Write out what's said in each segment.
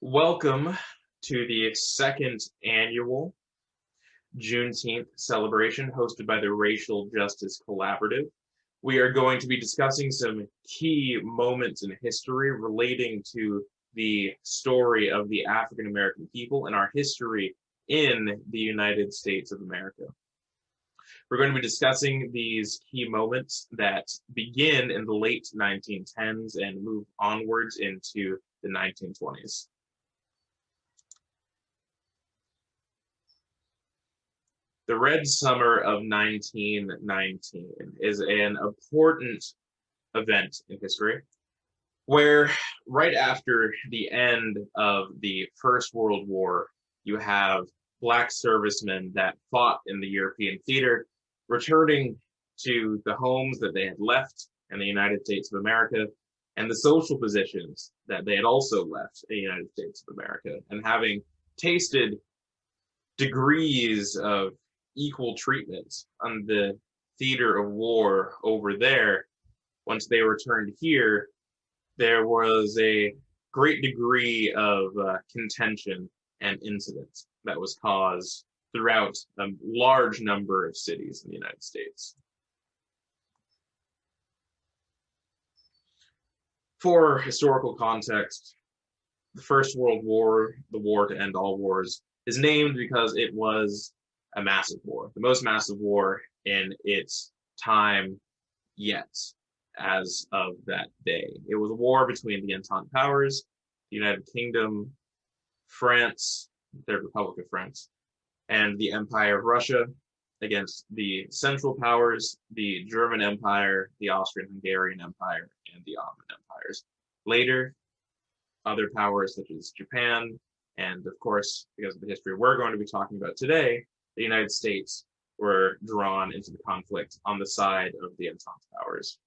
Welcome to the second annual Juneteenth celebration hosted by the Racial Justice Collaborative. We are going to be discussing some key moments in history relating to the story of the African American people and our history in the United States of America. We're going to be discussing these key moments that begin in the late 1910s and move onwards into the 1920s. The Red Summer of 1919 is an important event in history where right after the end of the First World War, you have Black servicemen that fought in the European theater returning to the homes that they had left in the United States of America and the social positions that they had also left in the United States of America, and having tasted degrees of equal treatment on the theater of war over there, once they returned here, there was a great degree of contention and incident that was caused throughout a large number of cities in the United States. For historical context, the First World War, the war to end all wars, is named because it was a massive war, the most massive war in its time yet as of that day. It was a war between the Entente powers, the United Kingdom, France, the Republic of France, and the Empire of Russia against the Central Powers, the German Empire, the Austrian-Hungarian Empire, and the Ottoman empires. Later, other powers such as Japan, and of course, because of the history we're going to be talking about today, the United States were drawn into the conflict on the side of the Entente powers.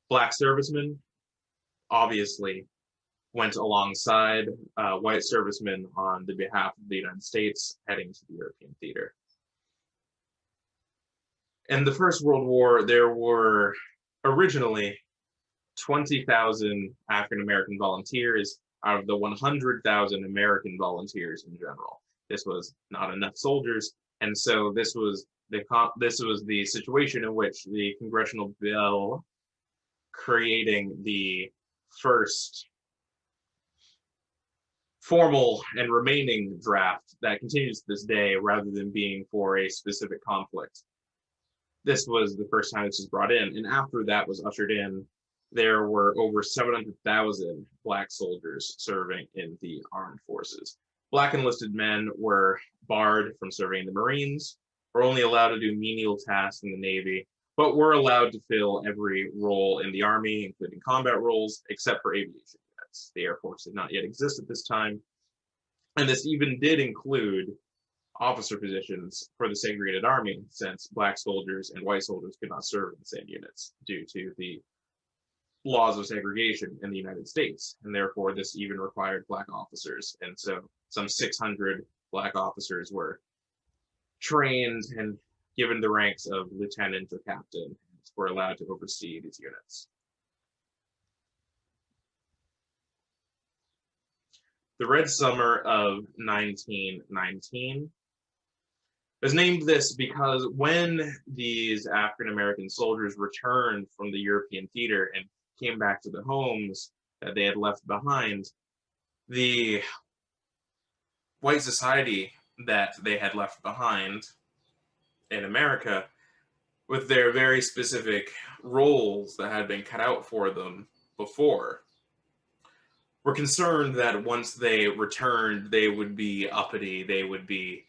Black servicemen obviously went alongside white servicemen on the behalf of the United States heading to the European theater. In the First World War, there were originally 20,000 African American volunteers out of the 100,000 American volunteers in general. This was not enough soldiers, and so this was the situation in which the congressional bill creating the first formal and remaining draft that continues to this day rather than being for a specific conflict. This was the first time this was brought in, and after that was ushered in, there were over 700,000 Black soldiers serving in the armed forces. Black enlisted men were barred from serving in the Marines, were only allowed to do menial tasks in the Navy, but were allowed to fill every role in the Army, including combat roles, except for aviation units. The Air Force did not yet exist at this time, and this even did include officer positions for the segregated Army, since Black soldiers and white soldiers could not serve in the same units due to the laws of segregation in the United States, and therefore this even required Black officers. And so some 600 Black officers were trained and given the ranks of lieutenant or captain, and were allowed to oversee these units. The Red Summer of 1919 was named this because when these African American soldiers returned from the European theater and came back to the homes that they had left behind, the white society that they had left behind in America, with their very specific roles that had been cut out for them before, were concerned that once they returned, they would be uppity, they would be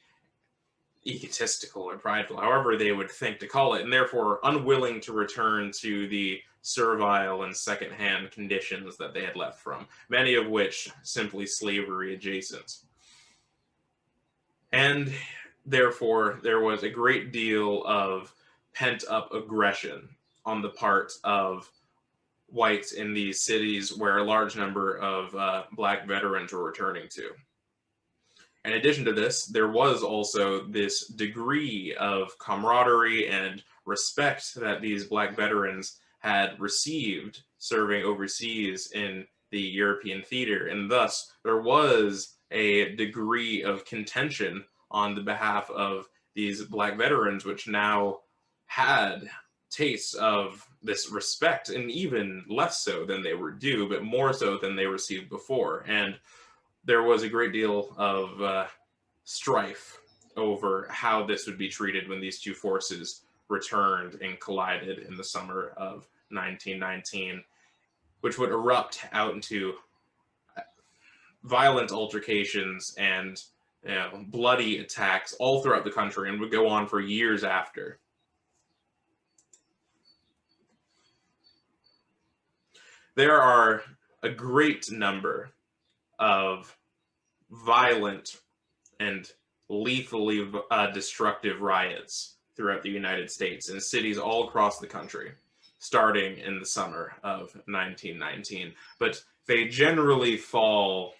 egotistical or prideful, however they would think to call it, and therefore unwilling to return to the servile and secondhand conditions that they had left from, many of which simply slavery adjacent. And therefore, there was a great deal of pent-up aggression on the part of whites in these cities where a large number of Black veterans were returning to. In addition to this, there was also this degree of camaraderie and respect that these Black veterans had received serving overseas in the European theater, and thus there was a degree of contention on the behalf of these Black veterans, which now had tastes of this respect, and even less so than they were due, but more so than they received before. And there was a great deal of strife over how this would be treated when these two forces returned and collided in the summer of 1919, which would erupt out into violent altercations and bloody attacks all throughout the country, and would go on for years after. There are a great number of violent and lethally destructive riots throughout the United States in cities all across the country, starting in the summer of 1919. But they generally fall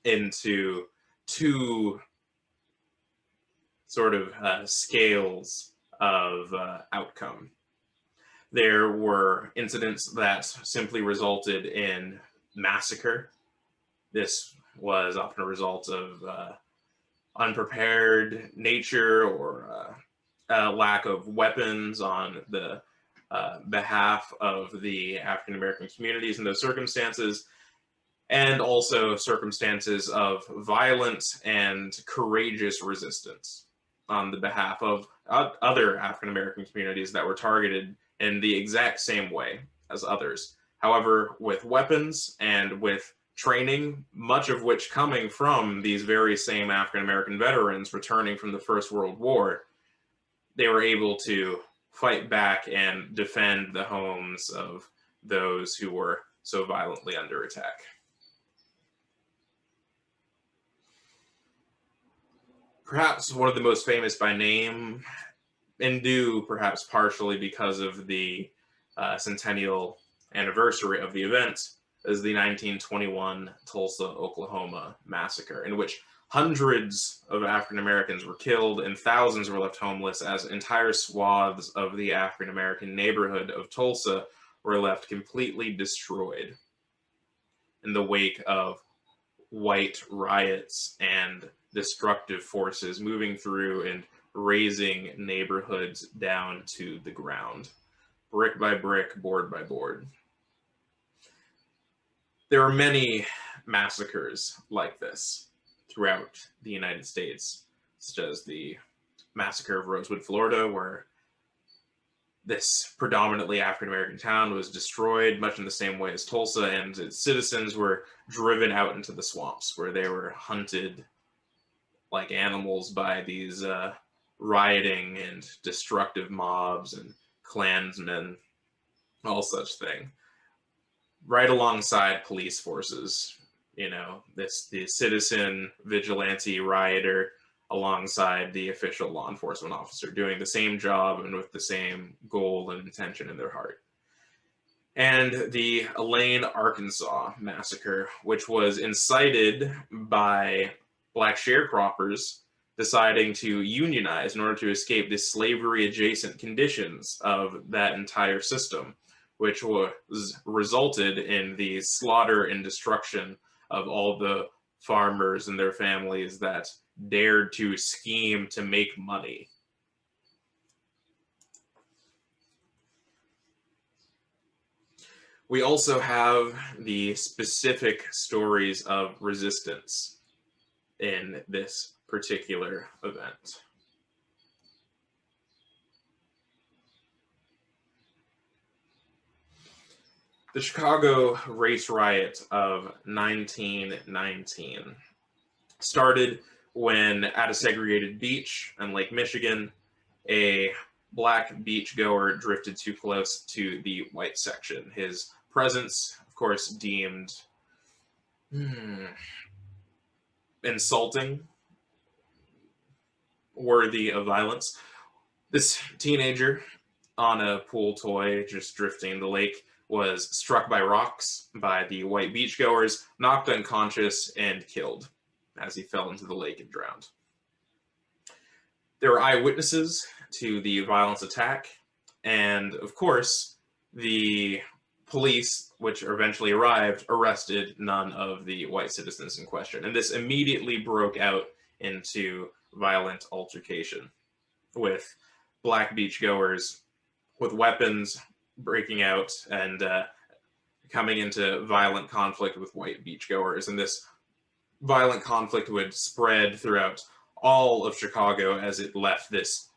into two sort of scales of outcome. There were incidents that simply resulted in massacre. This was often a result of unprepared nature or lack of weapons on the behalf of the African American communities in those circumstances, and also circumstances of violent and courageous resistance on the behalf of other African American communities that were targeted in the exact same way as others. However, with weapons and with training, much of which coming from these very same African American veterans returning from the First World War, they were able to fight back and defend the homes of those who were so violently under attack. Perhaps one of the most famous by name, and due perhaps partially because of the centennial anniversary of the event, is the 1921 Tulsa, Oklahoma massacre, in which hundreds of African Americans were killed and thousands were left homeless, as entire swaths of the African American neighborhood of Tulsa were left completely destroyed in the wake of white riots and destructive forces moving through and razing neighborhoods down to the ground, brick by brick, board by board. There are many massacres like this throughout the United States, such as the massacre of Rosewood, Florida, where this predominantly African-American town was destroyed much in the same way as Tulsa, and its citizens were driven out into the swamps, where they were hunted like animals by these rioting and destructive mobs and Klansmen, all such thing. Right alongside police forces, the citizen vigilante rioter alongside the official law enforcement officer, doing the same job and with the same goal and intention in their heart. And the Elaine, Arkansas massacre, which was incited by Black sharecroppers deciding to unionize in order to escape the slavery-adjacent conditions of that entire system, which was resulted in the slaughter and destruction of all the farmers and their families that dared to scheme to make money. We also have the specific stories of resistance in this particular event. The Chicago race riot of 1919 started when, at a segregated beach in Lake Michigan, a Black beachgoer drifted too close to the white section. His presence, of course, deemed insulting, worthy of violence. This teenager on a pool toy just drifting in the lake was struck by rocks by the white beachgoers, knocked unconscious, and killed as he fell into the lake and drowned. There were eyewitnesses to the violence attack, and of course, the police, which eventually arrived, arrested none of the white citizens in question. And this immediately broke out into violent altercation, with black beachgoers with weapons breaking out and coming into violent conflict with white beachgoers. And this violent conflict would spread throughout all of Chicago as it left this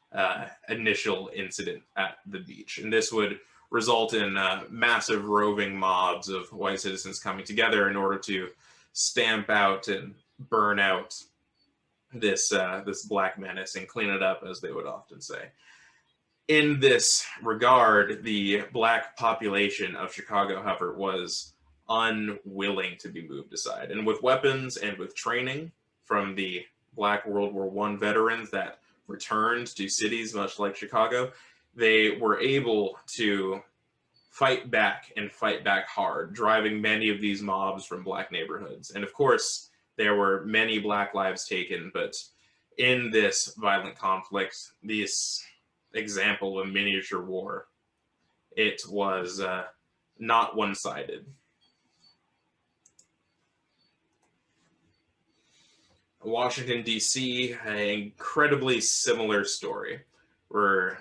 initial incident at the beach. And this would result in massive roving mobs of white citizens coming together in order to stamp out and burn out this black menace and clean it up, as they would often say. In this regard, the black population of Chicago, however, was unwilling to be moved aside. And with weapons and with training from the Black World War I veterans that returned to cities much like Chicago, they were able to fight back and fight back hard, driving many of these mobs from black neighborhoods. And of course, there were many black lives taken, but in this violent conflict, this example of miniature war, it was not one-sided. Washington, D.C., an incredibly similar story, where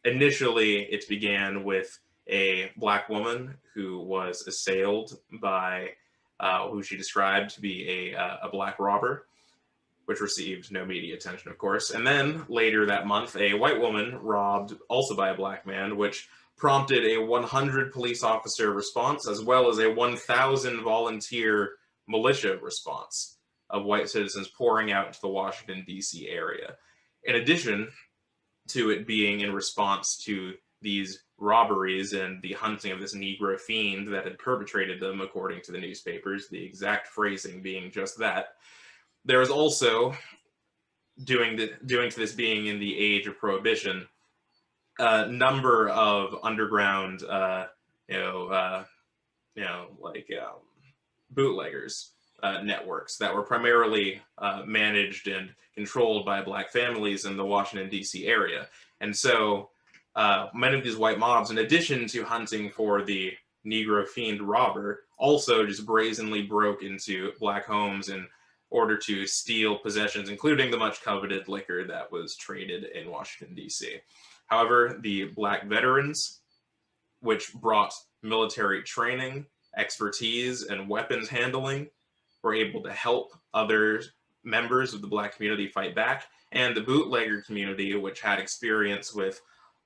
initially it began with a black woman who was assailed by who she described to be a black robber, which received no media attention, of course. And then later that month, a white woman robbed also by a black man, which prompted a 100 police officer response, as well as a 1,000 volunteer militia response of white citizens pouring out into the Washington, D.C. area. In addition to it being in response to these robberies and the hunting of this Negro fiend that had perpetrated them, according to the newspapers, the exact phrasing being just that, there was also, due to this being in the age of Prohibition, a number of underground, bootleggers networks that were primarily managed and controlled by black families in the Washington, D.C. area. And so many of these white mobs, in addition to hunting for the Negro fiend robber, also just brazenly broke into black homes in order to steal possessions, including the much coveted liquor that was traded in Washington, D.C. However, the black veterans, which brought military training, expertise, and weapons handling, were able to help other members of the black community fight back, and the bootlegger community, which had experience with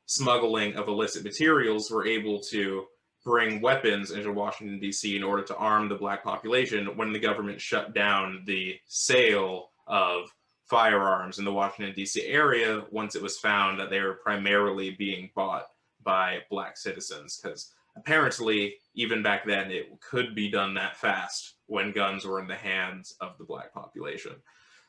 smuggling of illicit materials, were able to bring weapons into Washington, D.C. in order to arm the black population when the government shut down the sale of firearms in the Washington, D.C. area once it was found that they were primarily being bought by black citizens. Because apparently, even back then, it could be done that fast when guns were in the hands of the black population.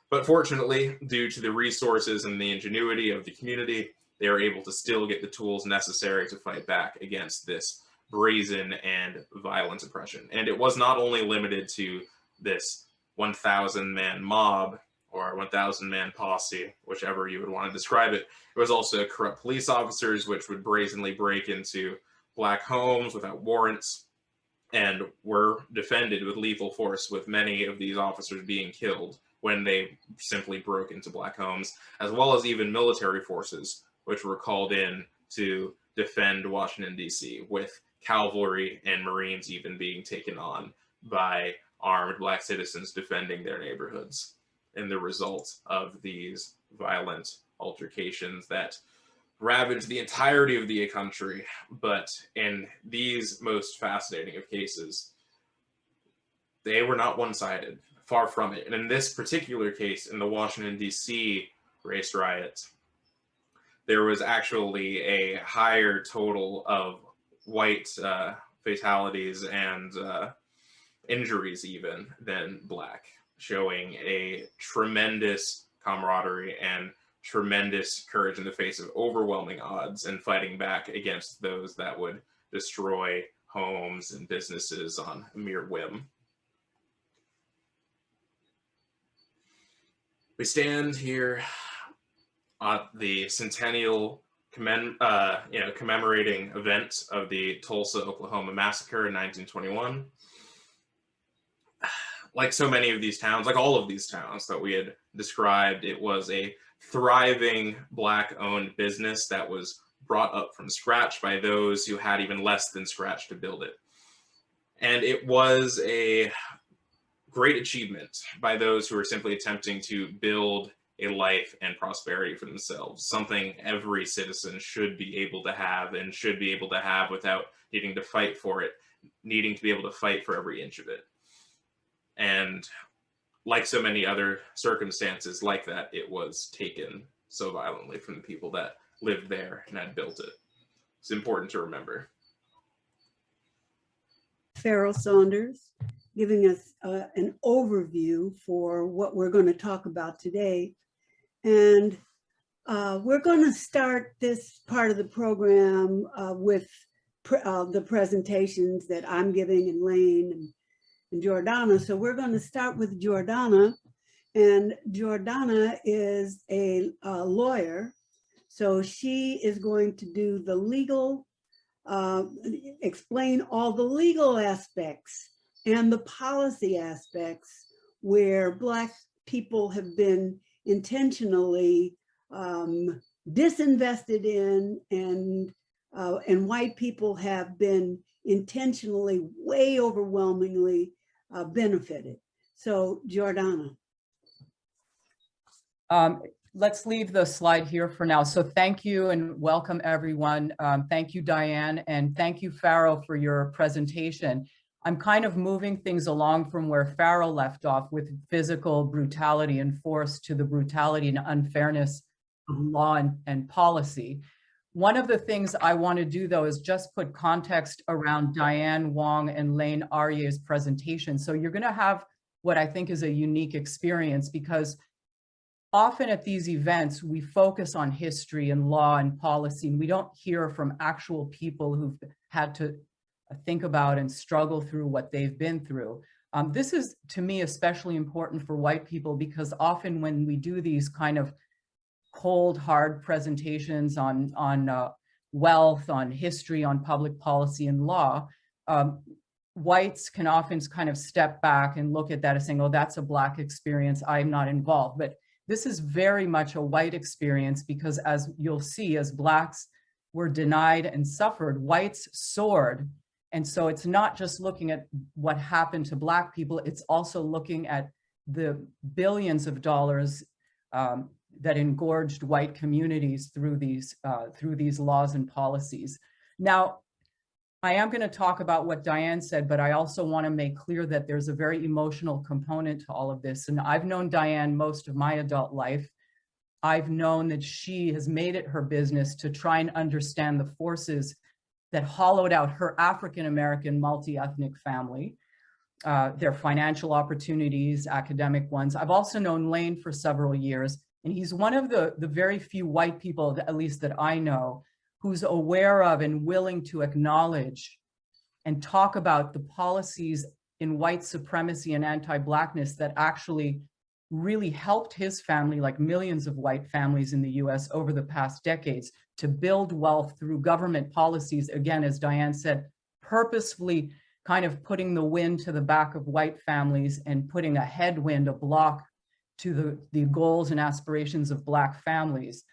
But fortunately, due to the resources and the ingenuity of the community, they were able to still get the tools necessary to fight back against this brazen and violent oppression. And it was not only limited to this 1,000-man mob or 1,000-man posse, whichever you would want to describe it. It was also corrupt police officers, which would brazenly break into black homes without warrants and were defended with lethal force, with many of these officers being killed when they simply broke into black homes, as well as even military forces, which were called in to defend Washington, D.C., with cavalry and Marines even being taken on by armed black citizens defending their neighborhoods. And the result of these violent altercations that ravaged the entirety of the country, but in these most fascinating of cases, they were not one-sided, far from it. And in this particular case, in the Washington, D.C. race riot, there was actually a higher total of white fatalities and injuries even than black, showing a tremendous camaraderie and tremendous courage in the face of overwhelming odds and fighting back against those that would destroy homes and businesses on a mere whim. We stand here at the centennial commemorating events of the Tulsa, Oklahoma Massacre in 1921. Like so many of these towns, like all of these towns that we had described, it was a thriving Black-owned business that was brought up from scratch by those who had even less than scratch to build it. And it was a great achievement by those who were simply attempting to build a life and prosperity for themselves, something every citizen should be able to have and should be able to have without needing to fight for it, needing to be able to fight for every inch of it. And like so many other circumstances like that, it was taken so violently from the people that lived there and had built it. It's important to remember. Pharaoh Saunders, giving us an overview for what we're going to talk about today. And we're going to start this part of the program with the presentations that I'm giving, and Lane and Jordana. So we're going to start with Jordana. And Jordana is a lawyer. So she is going to do the legal, explain all the legal aspects and the policy aspects where Black people have been intentionally disinvested in, and white people have been intentionally, way overwhelmingly benefited. So Jordana. Let's leave the slide here for now. So thank you and welcome everyone. Thank you, Diane, and thank you, Pharaoh, for your presentation. I'm kind of moving things along from where Pharaoh left off with physical brutality and force to the brutality and unfairness of law and policy. One of the things I want to do, though, is just put context around Diane Wong and Lane Arye's presentation. So you're going to have what I think is a unique experience, because often at these events, we focus on history and law and policy, and we don't hear from actual people who've had to think about and struggle through what they've been through. This is, to me, especially important for white people, because often when we do these kind of cold, hard presentations on wealth, on history, on public policy and law, whites can often kind of step back and look at that as saying, oh, that's a Black experience, I'm not involved. But this is very much a white experience, because as you'll see, as Blacks were denied and suffered, whites soared. And so it's not just looking at what happened to Black people, it's also looking at the billions of dollars that engorged white communities through these laws and policies. Now, I am going to talk about what Diane said, but I also want to make clear that there's a very emotional component to all of this. And I've known Diane most of my adult life. I've known that she has made it her business to try and understand the forces that hollowed out her African-American multi-ethnic family, their financial opportunities, academic ones. I've also known Lane for several years, and he's one of the very few white people, at least that I know, who's aware of and willing to acknowledge and talk about the policies in white supremacy and anti-Blackness that actually really helped his family, like millions of white families in the US over the past decades, to build wealth through government policies, again, as Diane said, purposefully kind of putting the wind to the back of white families and putting a headwind, a block to the goals and aspirations of Black families.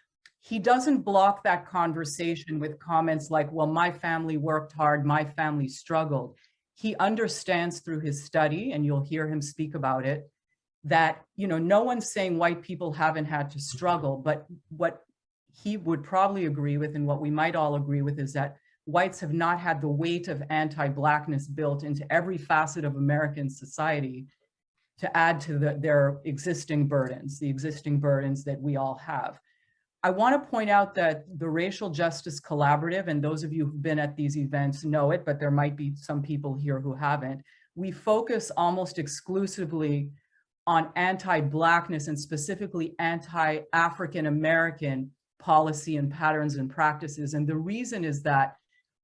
He doesn't block that conversation with comments like, well, my family worked hard, my family struggled. He understands through his study, and you'll hear him speak about it, that, you know, no one's saying white people haven't had to struggle, but what he would probably agree with, and what we might all agree with, is that whites have not had the weight of anti-Blackness built into every facet of American society to add to their existing burdens, the existing burdens that we all have. I want to point out that the Racial Justice Collaborative, and those of you who've been at these events know it, but there might be some people here who haven't, we focus almost exclusively on anti-Blackness and specifically anti-African-American policy and patterns and practices. And the reason is that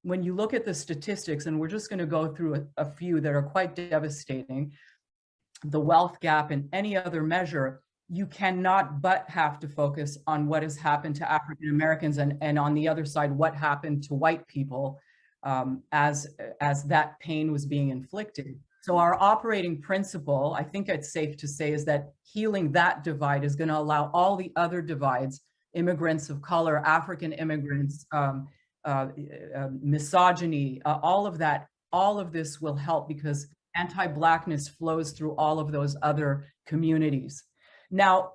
when you look at the statistics, and we're just going to go through a few that are quite devastating, the wealth gap and any other measure, you cannot but have to focus on what has happened to African Americans, and on the other side, what happened to white people as that pain was being inflicted. So our operating principle, I think it's safe to say, is that healing that divide is going to allow all the other divides, immigrants of color, African immigrants, misogyny, all of that, all of this will help because anti-Blackness flows through all of those other communities. Now,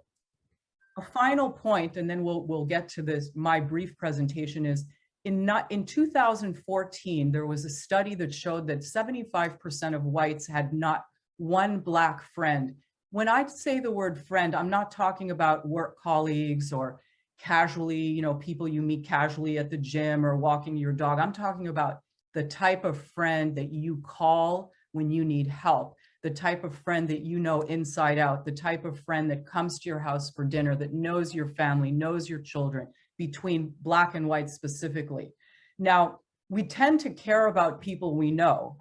a final point, and then we'll get to this, my brief presentation, is in 2014, there was a study that showed that 75% of whites had not one Black friend. When I say the word friend, I'm not talking about work colleagues or casually, you know, people you meet casually at the gym or walking your dog. I'm talking about the type of friend that you call when you need help, the type of friend that you know inside out, the type of friend that comes to your house for dinner, that knows your family, knows your children, between Black and white specifically. Now, we tend to care about people we know.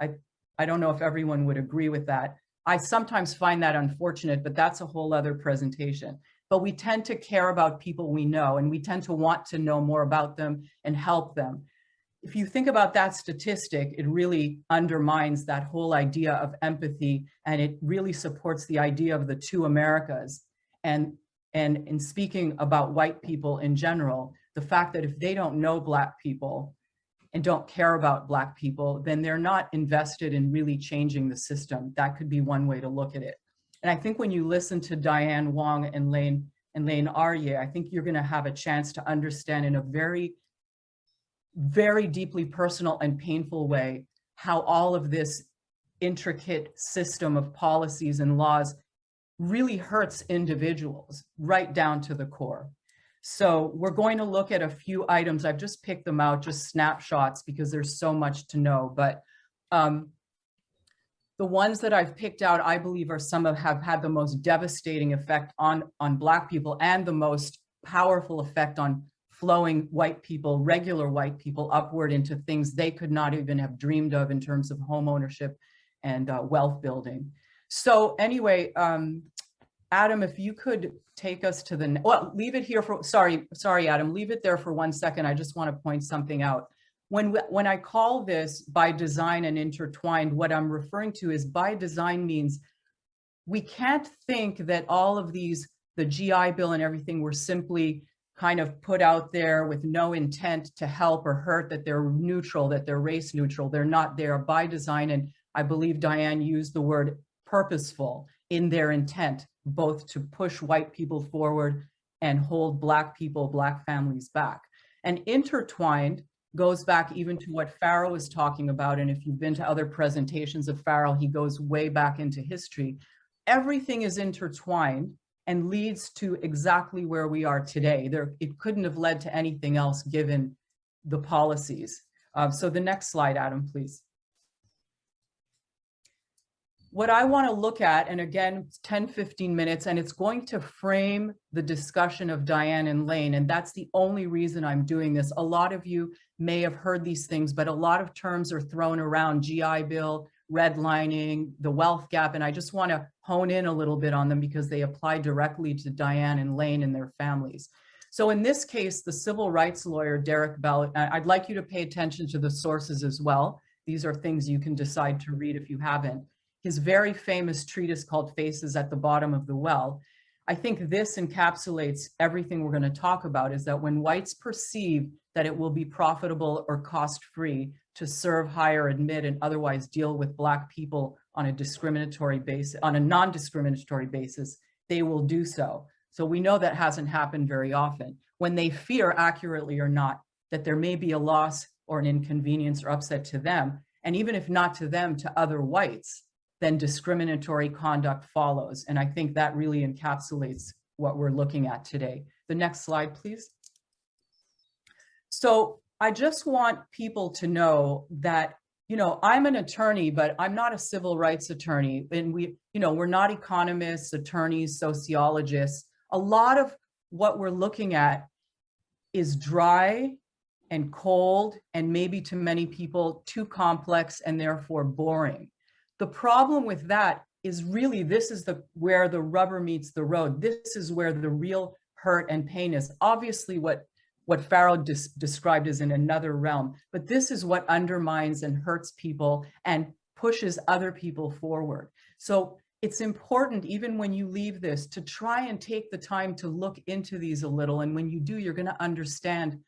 I don't know if everyone would agree with that. I sometimes find that unfortunate, but that's a whole other presentation. But we tend to care about people we know, and we tend to want to know more about them and help them. If you think about that statistic, it really undermines that whole idea of empathy, and it really supports the idea of the two Americas. And in speaking about white people in general, the fact that if they don't know Black people and don't care about Black people, then they're not invested in really changing the system. That could be one way to look at it. And I think when you listen to Diane Wong and Lane Arye, I think you're gonna have a chance to understand in a very, very deeply personal and painful way how all of this intricate system of policies and laws really hurts individuals right down to the core. So we're going to look at a few items. I've just picked them out, just snapshots, because there's so much to know. But the ones that I've picked out, I believe, are some of have had the most devastating effect on Black people, and the most powerful effect on flowing white people, regular white people, upward into things they could not even have dreamed of in terms of home ownership and wealth building. So anyway, Adam, if you could take us to the, well, leave it here for, sorry, Adam, leave it there for 1 second. I just want to point something out. When I call this by design and intertwined, what I'm referring to is by design means we can't think that all of these, the GI Bill and everything, were simply kind of put out there with no intent to help or hurt, that they're neutral, that they're race neutral. They're not. They are by design, and I believe Diane used the word purposeful in their intent, both to push white people forward and hold Black people, Black families back. And intertwined goes back even to what Pharaoh is talking about. And if you've been to other presentations of Pharaoh, he goes way back into history. Everything is intertwined and leads to exactly where we are today. It couldn't have led to anything else given the policies. So the next slide, Adam, please. What I want to look at, and again, 10, 15 minutes, and it's going to frame the discussion of Diane and Lane, and that's the only reason I'm doing this. A lot of you may have heard these things, but a lot of terms are thrown around: GI Bill, redlining, the wealth gap, and I just want to hone in a little bit on them because they apply directly to Diane and Lane and their families. So in this case, the civil rights lawyer, Derek Bell, I'd like you to pay attention to the sources as well. These are things you can decide to read if you haven't. His very famous treatise called Faces at the Bottom of the Well. I think this encapsulates everything we're going to talk about, is that when whites perceive that it will be profitable or cost-free to serve, hire, admit, and otherwise deal with Black people on a discriminatory basis, on a non-discriminatory basis, they will do so. So we know that hasn't happened very often. When they fear, accurately or not, that there may be a loss or an inconvenience or upset to them, and even if not to them, to other whites, then discriminatory conduct follows. And I think that really encapsulates what we're looking at today. The next slide, please. So I just want people to know that, you know, I'm an attorney, but I'm not a civil rights attorney. And we're not economists, attorneys, sociologists. A lot of what we're looking at is dry and cold, and maybe to many people too complex and therefore boring. The problem with that is really, this is where the rubber meets the road. This is where the real hurt and pain is. Obviously what Pharaoh described is in another realm, but this is what undermines and hurts people and pushes other people forward. So it's important, even when you leave this, to try and take the time to look into these a little. And when you do, you're going to understand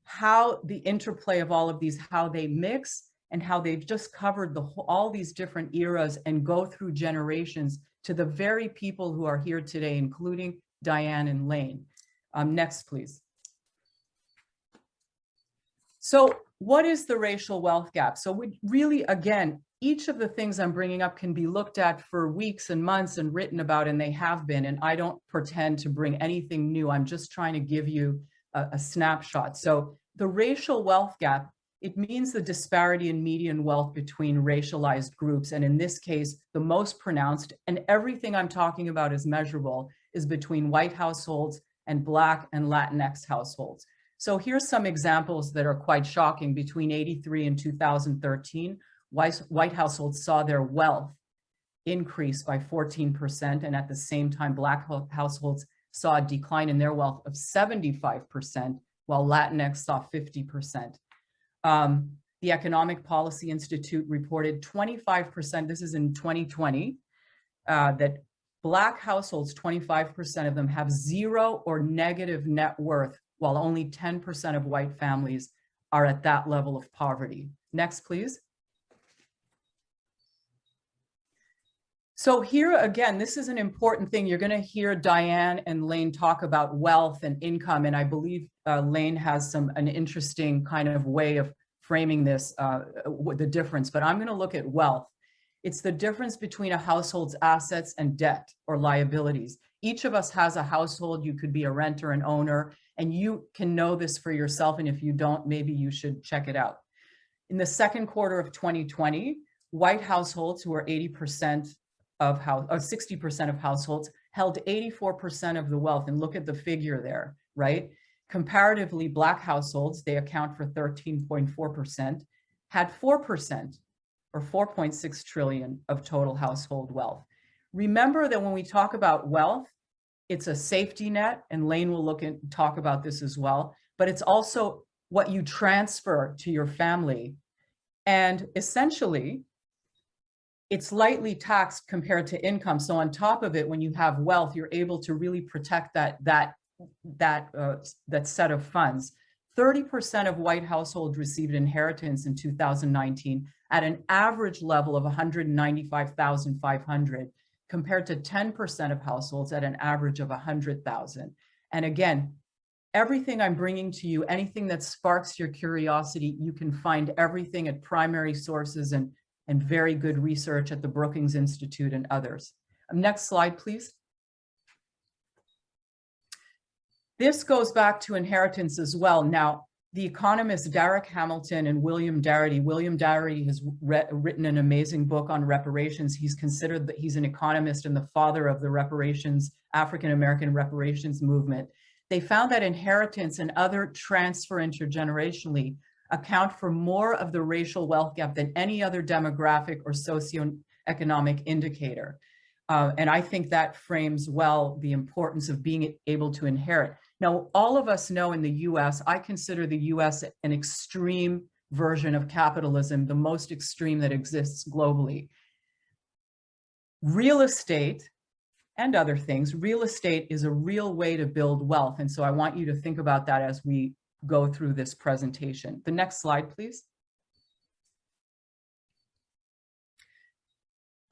how the interplay of all of these, how they mix, and how they've just covered all these different eras and go through generations to the very people who are here today, including Diane and Lane. Next, please. So what is the racial wealth gap? So we really, again, each of the things I'm bringing up can be looked at for weeks and months and written about, and they have been, and I don't pretend to bring anything new. I'm just trying to give you a snapshot. So the racial wealth gap, it means the disparity in median wealth between racialized groups. And in this case, the most pronounced, and everything I'm talking about is measurable, is between white households and Black and Latinx households. So here's some examples that are quite shocking. Between 1983 and 2013, white households saw their wealth increase by 14%. And at the same time, Black households saw a decline in their wealth of 75%, while Latinx saw 50%. The Economic Policy Institute reported 25%, this is in 2020, that Black households, 25% of them have zero or negative net worth, while only 10% of white families are at that level of poverty. Next, please. So here again, this is an important thing. You're going to hear Diane and Lane talk about wealth and income, and I believe Lane has an interesting kind of way of framing this, the difference, but I'm going to look at wealth. It's the difference between a household's assets and debt or liabilities. Each of us has a household. You could be a renter, an owner, and you can know this for yourself. And if you don't, maybe you should check it out. In the second quarter of 2020, white households, who are 60% of households, held 84% of the wealth. And look at the figure there, right? Comparatively, Black households, they account for 13.4%, had 4% or 4.6 trillion of total household wealth. Remember that when we talk about wealth, it's a safety net, and Lane will talk about this as well, but it's also what you transfer to your family. And essentially, it's lightly taxed compared to income. So on top of it, when you have wealth, you're able to really protect that set of funds. 30% of white households received inheritance in 2019 at an average level of $195,500, compared to 10% of households at an average of $100,000. And again, everything I'm bringing to you, anything that sparks your curiosity, you can find everything at primary sources and very good research at the Brookings Institute and others. Next slide, please. This goes back to inheritance as well. Now, the economists Derek Hamilton and William Darity. William Darity has written an amazing book on reparations. He's considered that he's an economist and the father of the reparations, African-American reparations movement. They found that inheritance and other transfer intergenerationally account for more of the racial wealth gap than any other demographic or socioeconomic indicator. And I think that frames well the importance of being able to inherit. Now, all of us know in the US, I consider the US an extreme version of capitalism, the most extreme that exists globally. Real estate and other things, real estate is a real way to build wealth. And so I want you to think about that as we go through this presentation. The next slide, please.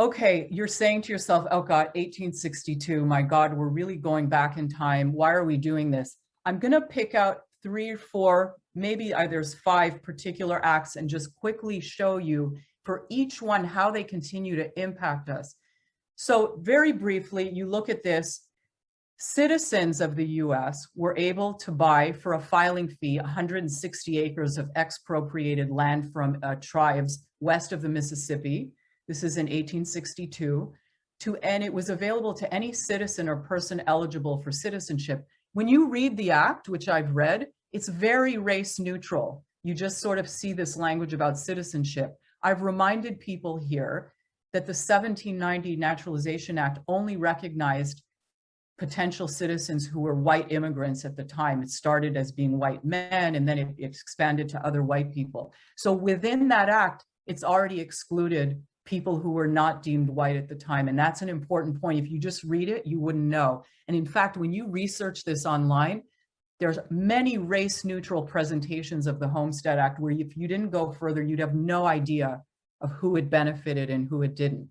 Okay, you're saying to yourself, oh God, 1862, my God, we're really going back in time. Why are we doing this? I'm gonna pick out 3 or 4, maybe there's 5 particular acts and just quickly show you for each one how they continue to impact us. So very briefly, you look at this, citizens of the US were able to buy for a filing fee 160 acres of expropriated land from tribes west of the Mississippi. This is in 1862, and it was available to any citizen or person eligible for citizenship. When you read the act, which I've read, it's very race neutral. You just sort of see this language about citizenship. I've reminded people here that the 1790 Naturalization Act only recognized potential citizens who were white immigrants at the time. It started as being white men, and then it expanded to other white people. So within that act, it's already excluded people who were not deemed white at the time. And that's an important point. If you just read it, you wouldn't know. And in fact, when you research this online, there's many race-neutral presentations of the Homestead Act where if you didn't go further, you'd have no idea of who it benefited and who it didn't.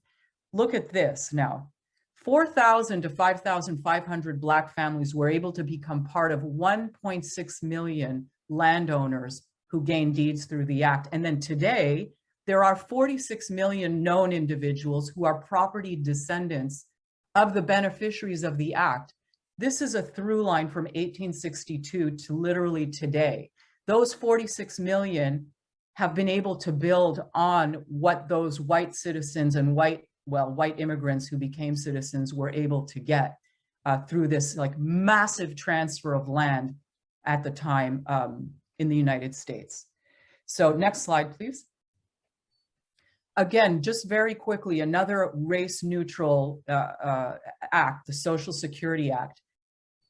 Look at this now. 4,000 to 5,500 Black families were able to become part of 1.6 million landowners who gained deeds through the act. And then today, there are 46 million known individuals who are property descendants of the beneficiaries of the act. This is a through line from 1862 to literally today. Those 46 million have been able to build on what those white citizens and white immigrants who became citizens were able to get through this like massive transfer of land at the time in the United States. So next slide, please. Again, just very quickly, another race-neutral act, the Social Security Act.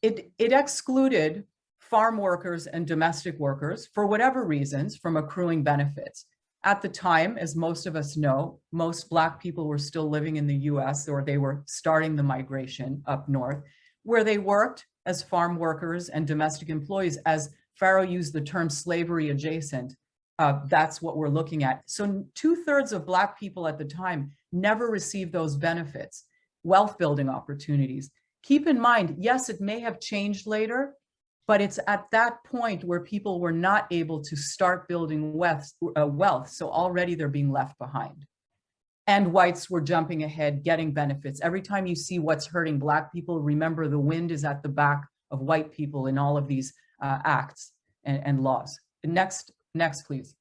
It excluded farm workers and domestic workers for whatever reasons from accruing benefits. At the time, as most of us know, most Black people were still living in the US, or they were starting the migration up north, where they worked as farm workers and domestic employees. As Pharaoh used the term slavery adjacent, that's what we're looking at. So 2/3 of Black people at the time never received those benefits, wealth building opportunities. Keep in mind, yes, it may have changed later, but it's at that point where people were not able to start building wealth. So already they're being left behind. And whites were jumping ahead, getting benefits. Every time you see what's hurting Black people, remember the wind is at the back of white people in all of these acts and laws. Next, please.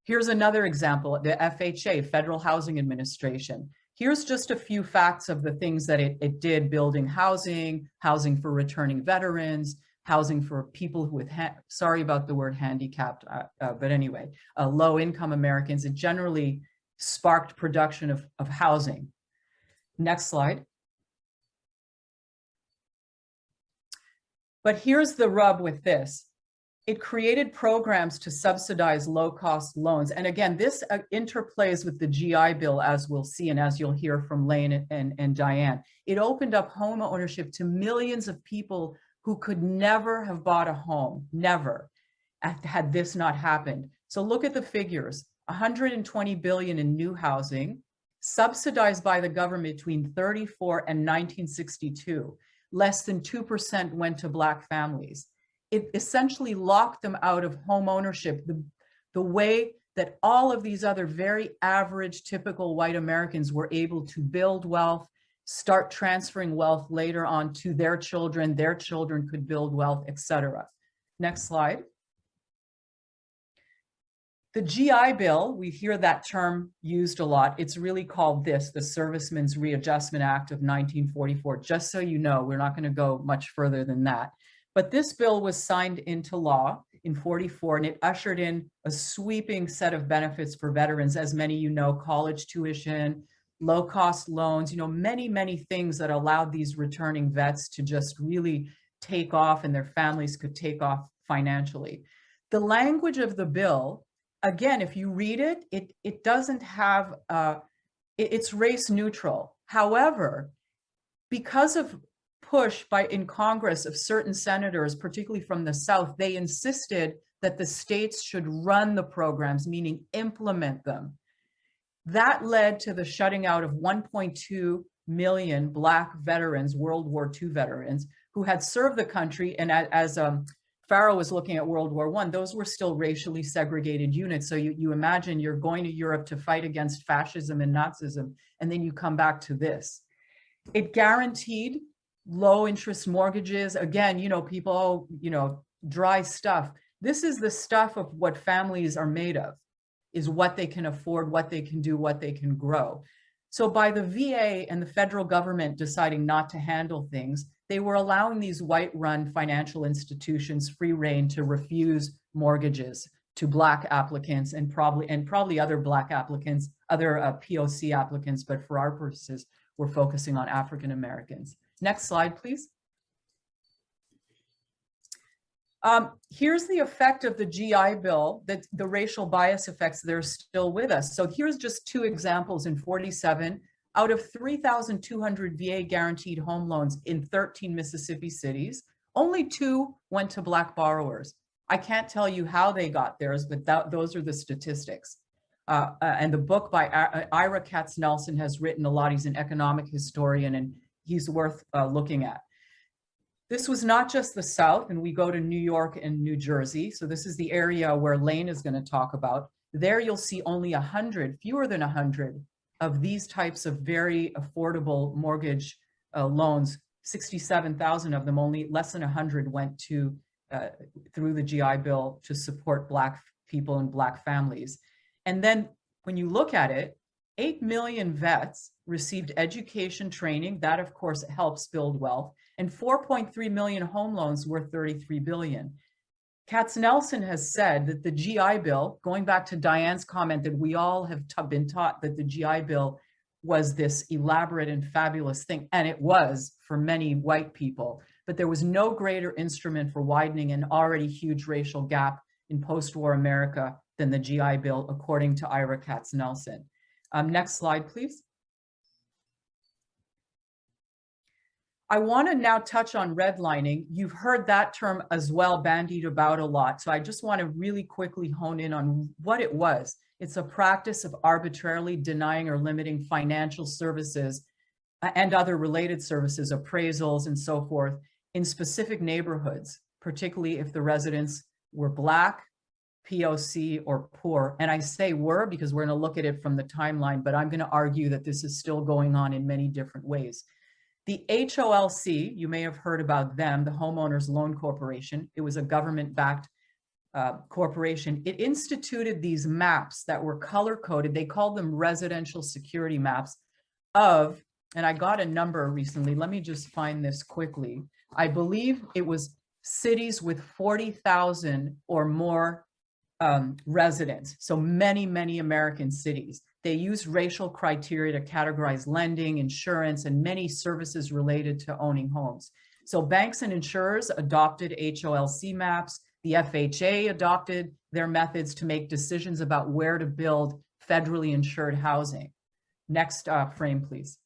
Here's another example, the FHA, Federal Housing Administration. Here's just a few facts of the things that it did: building housing, housing for returning veterans, housing for people with, sorry about the word handicapped, but anyway, low-income Americans. It generally sparked production of housing. Next slide. But here's the rub with this. It created programs to subsidize low-cost loans. And again, this interplays with the GI Bill, as we'll see, and as you'll hear from Lane and Diane. It opened up home ownership to millions of people who could never have bought a home, never, had this not happened. So look at the figures: 120 billion in new housing, subsidized by the government between 34 and 1962. Less than 2% went to Black families. It essentially locked them out of home ownership the way that all of these other very average, typical white Americans were able to build wealth, start transferring wealth later on to their children could build wealth, etc. Next slide. The GI Bill, we hear that term used a lot. It's really called this, the Servicemen's Readjustment Act of 1944. Just so you know, we're not going to go much further than that. But this bill was signed into law in 44, and it ushered in a sweeping set of benefits for veterans. As many of you know, college tuition, low-cost loans, many, many things that allowed these returning vets to just really take off, and their families could take off financially. The language of the bill, again, if you read it, it doesn't have, it's race neutral. However, because of push in Congress of certain senators, particularly from the South, they insisted that the states should run the programs, meaning implement them. That led to the shutting out of 1.2 million Black veterans, World War II veterans, who had served the country. And as Pharaoh was looking at World War I, those were still racially segregated units. So you imagine you're going to Europe to fight against fascism and Nazism, and then you come back to this. It guaranteed low interest mortgages. Again, people, dry stuff. This is the stuff of what families are made of, is what they can afford, what they can do, what they can grow. So by the VA and the federal government deciding not to handle things, they were allowing these white-run financial institutions free rein to refuse mortgages to Black applicants and probably other Black applicants, other POC applicants, but for our purposes, we're focusing on African Americans. Next slide, please. Here's the effect of the GI Bill, that the racial bias effects, they're still with us. So here's just two examples in 47. Out of 3,200 VA guaranteed home loans in 13 Mississippi cities, only 2 went to Black borrowers. I can't tell you how they got theirs, but those are the statistics. And the book by Ira Katz-Nelson has written a lot. He's an economic historian, and he's worth looking at. This was not just the South, and we go to New York and New Jersey. So this is the area where Lane is going to talk about. There you'll see only 100, fewer than 100 of these types of very affordable mortgage loans. 67,000 of them, only less than 100 went to through the GI Bill to support Black people and Black families. And then when you look at it, 8 million vets received education training. That, of course, helps build wealth. And 4.3 million home loans worth $33 billion. Katz-Nelson has said that the GI Bill, going back to Diane's comment that we all have been taught that the GI Bill was this elaborate and fabulous thing, and it was for many white people, but there was no greater instrument for widening an already huge racial gap in post-war America than the GI Bill, according to Ira Katz-Nelson. Next slide, please. I want to now touch on redlining. You've heard that term as well bandied about a lot. So I just want to really quickly hone in on what it was. It's a practice of arbitrarily denying or limiting financial services and other related services, appraisals and so forth, in specific neighborhoods, particularly if the residents were Black, POC, or poor. And I say were because we're going to look at it from the timeline, but I'm going to argue that this is still going on in many different ways. The HOLC, you may have heard about them, the Homeowners Loan Corporation. It was a government-backed corporation. It instituted these maps that were color-coded. They called them residential security maps of, and I got a number recently. Let me just find this quickly. I believe it was cities with 40,000 or more residents. So many, many American cities. They used racial criteria to categorize lending, insurance, and many services related to owning homes. So banks and insurers adopted HOLC maps. The FHA adopted their methods to make decisions about where to build federally insured housing. Next frame, please.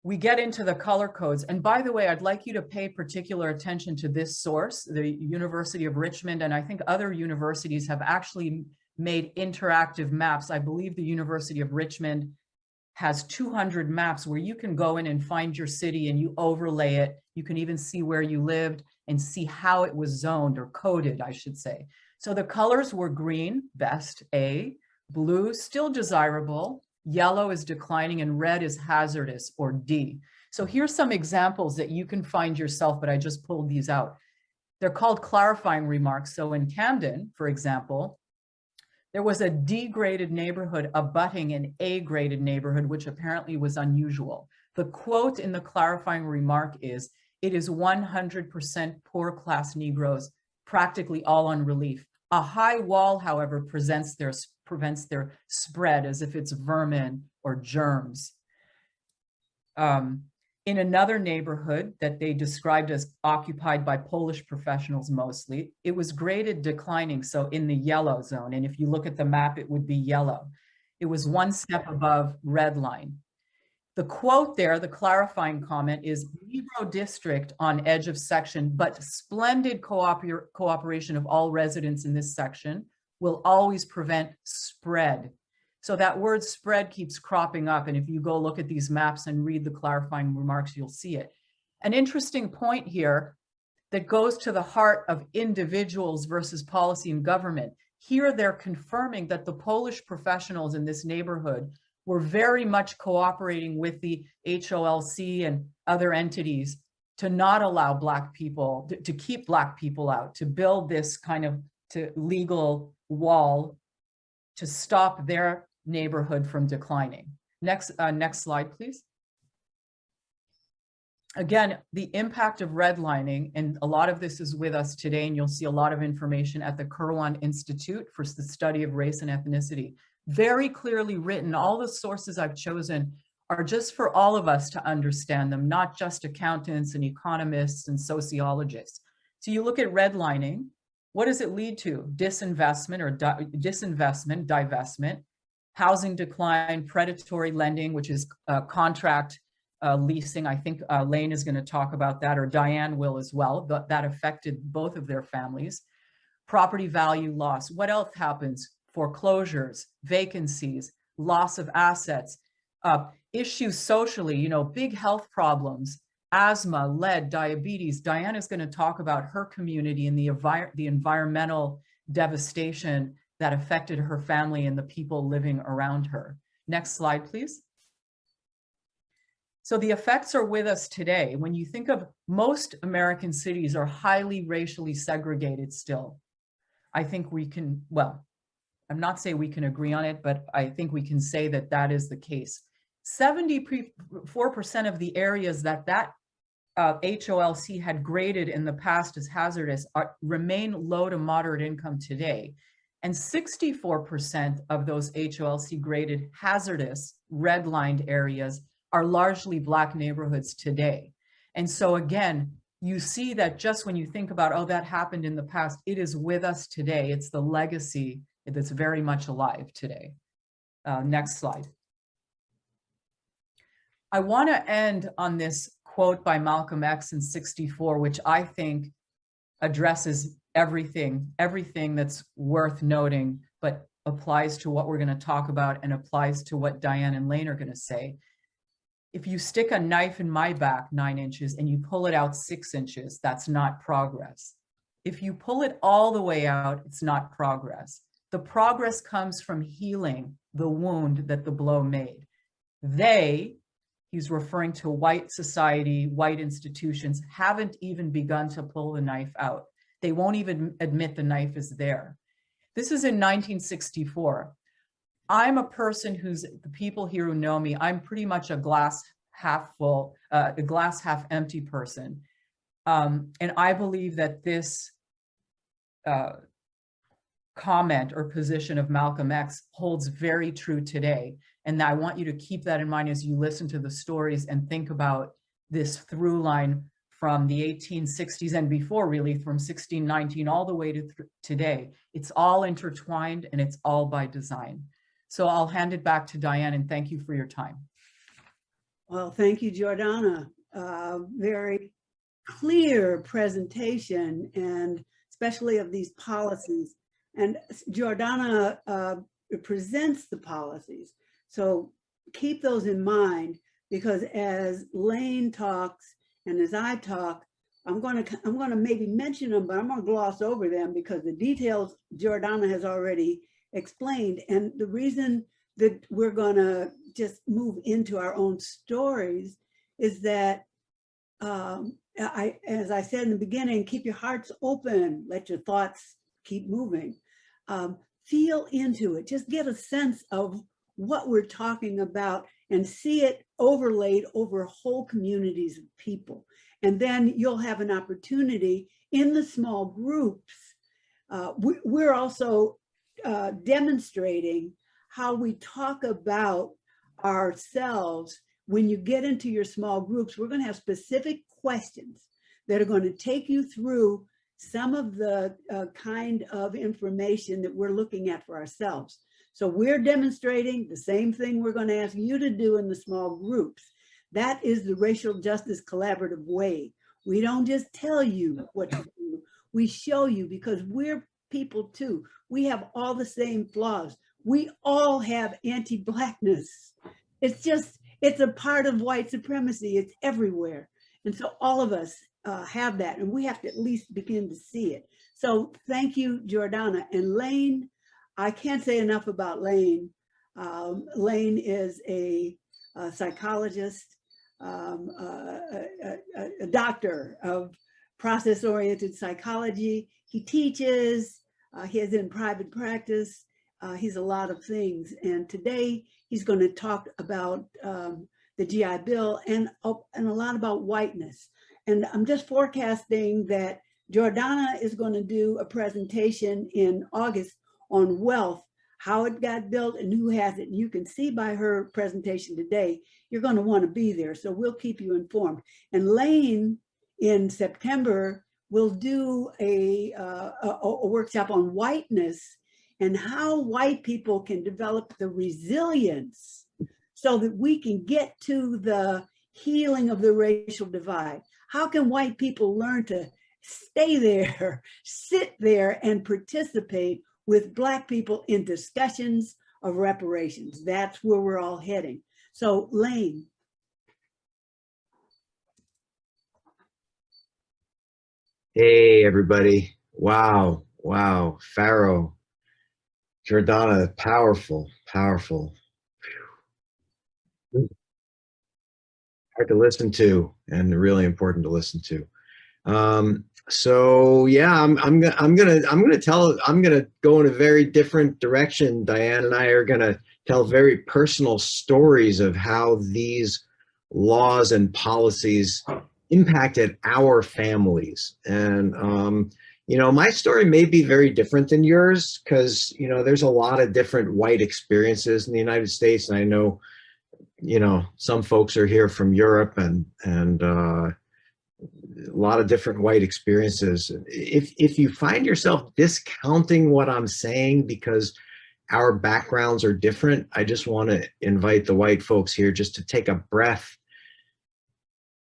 We get into the color codes. And by the way, I'd like you to pay particular attention to this source. The University of Richmond, and I think other universities have actually made interactive maps. I believe the University of Richmond has 200 maps where you can go in and find your city and you overlay it. You can even see where you lived and see how it was zoned or coded, I should say. So the colors were green, best, A, blue, still desirable, yellow is declining, and red is hazardous, or D. So here's some examples that you can find yourself, but I just pulled these out. They're called clarifying remarks. So in Camden, for example, there was a D-graded neighborhood abutting an A-graded neighborhood, which apparently was unusual. The quote in the clarifying remark is, "It is 100% poor class Negroes, practically all on relief. A high wall, however, prevents their spread as if it's vermin or germs." In another neighborhood that they described as occupied by Polish professionals mostly, it was graded declining, so in the yellow zone. And if you look at the map, it would be yellow. It was one step above red line. The quote there, the clarifying comment, is Negro district on edge of section, but splendid cooperation of all residents in this section will always prevent spread. So that word spread keeps cropping up. And if you go look at these maps and read the clarifying remarks, you'll see it. An interesting point here that goes to the heart of individuals versus policy and government. Here they're confirming that the Polish professionals in this neighborhood were very much cooperating with the HOLC and other entities to not allow Black people, to keep Black people out, to build this kind of legal wall to stop their neighborhood from declining. Next slide, please. Again, the impact of redlining, and a lot of this is with us today, and you'll see a lot of information at the Kirwan Institute for the Study of Race and Ethnicity. Very clearly written. All the sources I've chosen are just for all of us to understand them, not just accountants and economists and sociologists. So you look at redlining, what does it lead to? Disinvestment or divestment, housing decline, predatory lending, which is contract leasing. I think Lane is going to talk about that, or Diane will as well. That affected both of their families. Property value loss. What else happens? Foreclosures, vacancies, loss of assets, issues socially, you know, big health problems, asthma, lead, diabetes. Diane is going to talk about her community and the environmental devastation that affected her family and the people living around her. Next slide, please. So the effects are with us today. When you think of most American cities are highly racially segregated still. I think we can, well, I'm not saying we can agree on it, but I think we can say that that is the case. 74% of the areas that HOLC had graded in the past as hazardous remain low to moderate income today. And 64% of those HOLC graded hazardous redlined areas are largely Black neighborhoods today. And so again, you see that just when you think about, oh, that happened in the past, it is with us today. It's the legacy that's very much alive today. Next slide. I want to end on this quote by Malcolm X in '64, which I think addresses everything that's worth noting, but applies to what we're going to talk about and applies to what Diane and Lane are going to say. If you stick a knife in my back 9 inches and you pull it out 6 inches, that's not progress. If you pull it all the way out, it's not progress. The progress comes from healing the wound that the blow made. He's referring to white society, white institutions, haven't even begun to pull the knife out. They won't even admit the knife is there. This is in 1964. I'm a person who's, the people here who know me, I'm pretty much a glass half full, a glass half empty person. And I believe that this comment or position of Malcolm X holds very true today. And I want you to keep that in mind as you listen to the stories and think about this through line from the 1860s and before, really, from 1619 all the way to today. It's all intertwined and it's all by design. So I'll hand it back to Diane, and thank you for your time. Well, thank you, Jordana. Very clear presentation, and especially of these policies. And Jordana presents the policies. So keep those in mind, because as Lane talks and as I talk, I'm going to maybe mention them, but I'm going to gloss over them because the details Jordana has already explained. And the reason that we're going to just move into our own stories is that, as I said in the beginning, keep your hearts open, let your thoughts keep moving. Feel into it, just get a sense of what we're talking about and see it overlaid over whole communities of people. And then you'll have an opportunity in the small groups. We're also demonstrating how we talk about ourselves. When you get into your small groups, we're going to have specific questions that are going to take you through some of the kind of information that we're looking at for ourselves. So we're demonstrating the same thing we're going to ask you to do in the small groups. That is the racial justice collaborative way. We don't just tell you what to do, we show you, because we're people too. We have all the same flaws. We all have anti-Blackness. It's a part of white supremacy. It's everywhere. And so all of us have that, and we have to at least begin to see it. So thank you, Jordana. And Lane, I can't say enough about Lane. Lane is a psychologist, a doctor of process-oriented psychology. He teaches, he is in private practice. He's a lot of things. And today he's going to talk about the GI Bill and a lot about whiteness. And I'm just forecasting that Jordana is going to do a presentation in August on wealth, how it got built and who has it. And you can see by her presentation today, you're going to want to be there. So we'll keep you informed. And Lane in September will do a workshop on whiteness and how white people can develop the resilience so that we can get to the healing of the racial divide. How can white people learn to stay there, sit there, and participate with Black people in discussions of reparations? That's where we're all heading. So, Lane. Hey, everybody. Wow. Wow. Pharaoh, Jordana, powerful, powerful. Hard to listen to and really important to listen to. So yeah, I'm gonna go in a very different direction. Diane and I are gonna tell very personal stories of how these laws and policies impacted our families. And you know, my story may be very different than yours because, you know, there's a lot of different white experiences in the United States, and I know, you know, some folks are here from Europe and a lot of different white experiences. If you find yourself discounting what I'm saying because our backgrounds are different, I just want to invite the white folks here just to take a breath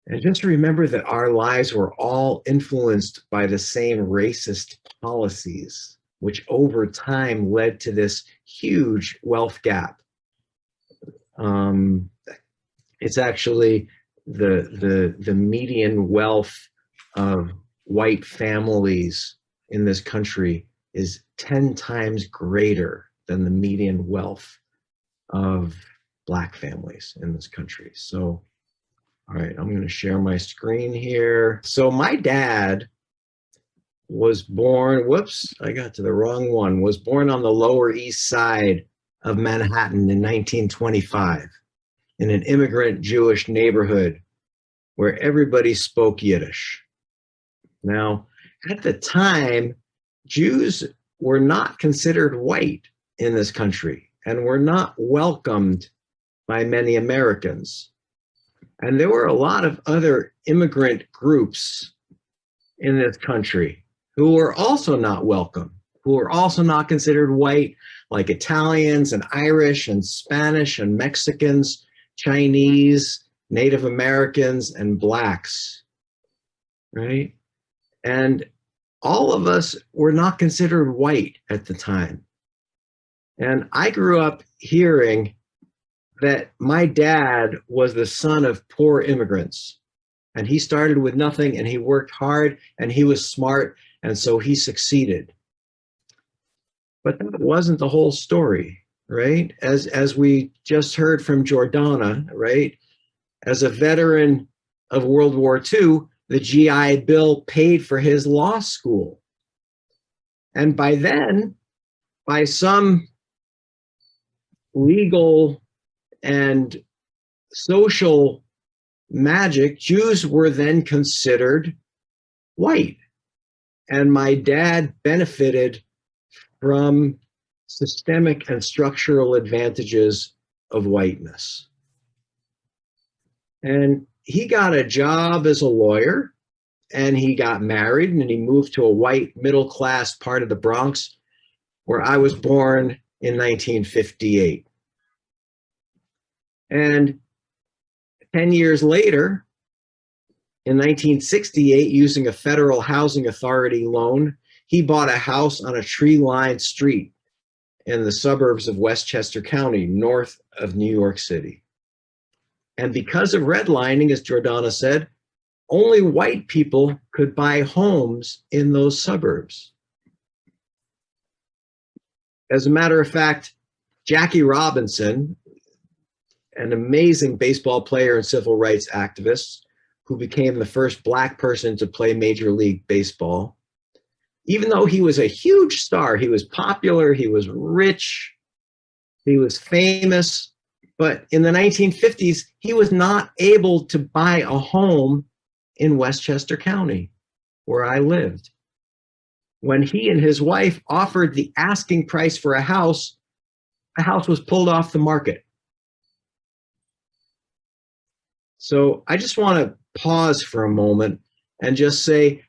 and just remember that our lives were all influenced by the same racist policies, which over time led to this huge wealth gap. It's actually the median wealth of white families in this country is 10 times greater than the median wealth of Black families in this country. So, all right, I'm going to share my screen here. So my dad was born, whoops, I got to the wrong one, was born on the Lower East Side of Manhattan in 1925 in an immigrant Jewish neighborhood where everybody spoke Yiddish. Now, at the time, Jews were not considered white in this country and were not welcomed by many Americans. And there were a lot of other immigrant groups in this country who were also not welcome, who were also not considered white, like Italians and Irish and Spanish and Mexicans, Chinese, Native Americans, and Blacks, right? And all of us were not considered white at the time. And I grew up hearing that my dad was the son of poor immigrants, and he started with nothing, and he worked hard, and he was smart, and so he succeeded. But that wasn't the whole story, right? As we just heard from Jordana, right? As a veteran of World War II, the GI Bill paid for his law school. And by then, by some legal and social magic, Jews were then considered white. And my dad benefited from systemic and structural advantages of whiteness. And he got a job as a lawyer, and he got married, and he moved to a white middle-class part of the Bronx where I was born in 1958. And 10 years later, in 1968, using a federal housing authority loan, he bought a house on a tree-lined street in the suburbs of Westchester County, north of New York City. And because of redlining, as Jordana said, only white people could buy homes in those suburbs. As a matter of fact, Jackie Robinson, an amazing baseball player and civil rights activist who became the first Black person to play Major League Baseball, even though he was a huge star, he was popular, he was rich, he was famous, But in the 1950s, he was not able to buy a home in Westchester County, where I lived. When he and his wife offered the asking price for a house was pulled off the market. So I just want to pause for a moment and just say,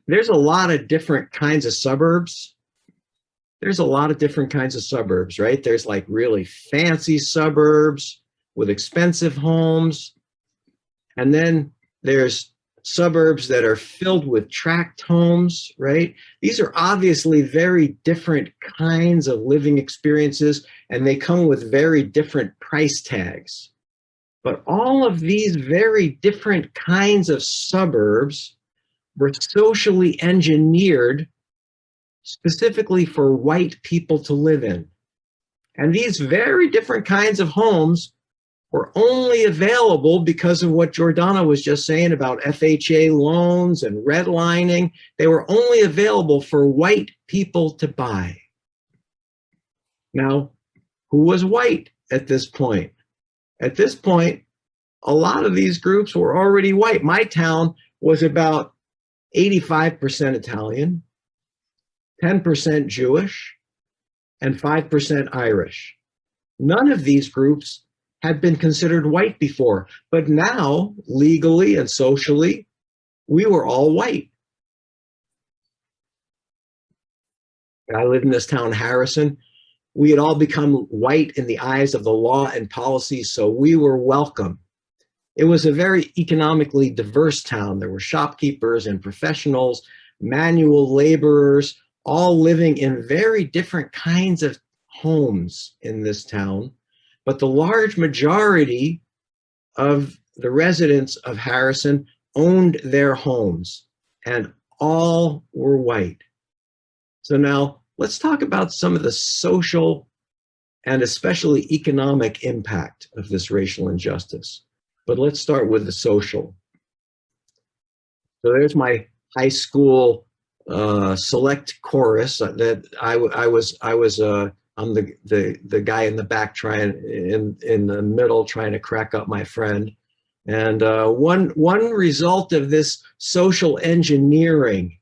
there's a lot of different kinds of suburbs. There's a lot of different kinds of suburbs, right? There's like really fancy suburbs with expensive homes. And then there's suburbs that are filled with tract homes, right? These are obviously very different kinds of living experiences, and they come with very different price tags. But all of these very different kinds of suburbs were socially engineered specifically for white people to live in. And these very different kinds of homes were only available because of what Jordana was just saying about FHA loans and redlining. They were only available for white people to buy. Now, who was white at this point? At this point, a lot of these groups were already white. My town was about 85% Italian, 10% Jewish, and 5% Irish. None of these groups had been considered white before, but now, legally and socially, we were all white. I lived in this town, Harrison. We had all become white in the eyes of the law and policy, so we were welcome. It was a very economically diverse town. There were shopkeepers and professionals, manual laborers, all living in very different kinds of homes in this town. But the large majority of the residents of Harrison owned their homes, and all were white. So now let's talk about some of the social and especially economic impact of this racial injustice. But let's start with the social. So there's my high school select chorus that I'm the guy in the back trying in the middle trying to crack up my friend. And one result of this social engineering,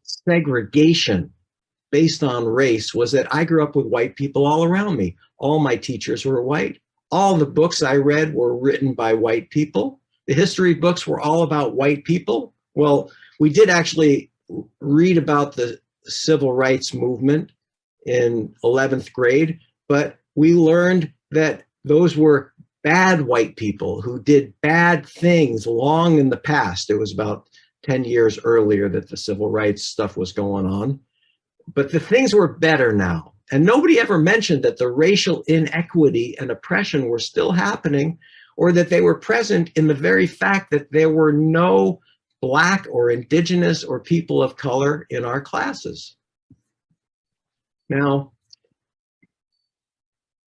segregation based on race, was that I grew up with white people all around me. All my teachers were white. All the books I read were written by white people. The history books were all about white people. Well, we did actually read about the civil rights movement in 11th grade, but we learned that those were bad white people who did bad things long in the past. It was about 10 years earlier that the civil rights stuff was going on. But the things were better now. And nobody ever mentioned that the racial inequity and oppression were still happening, or that they were present in the very fact that there were no Black or Indigenous or people of color in our classes. Now,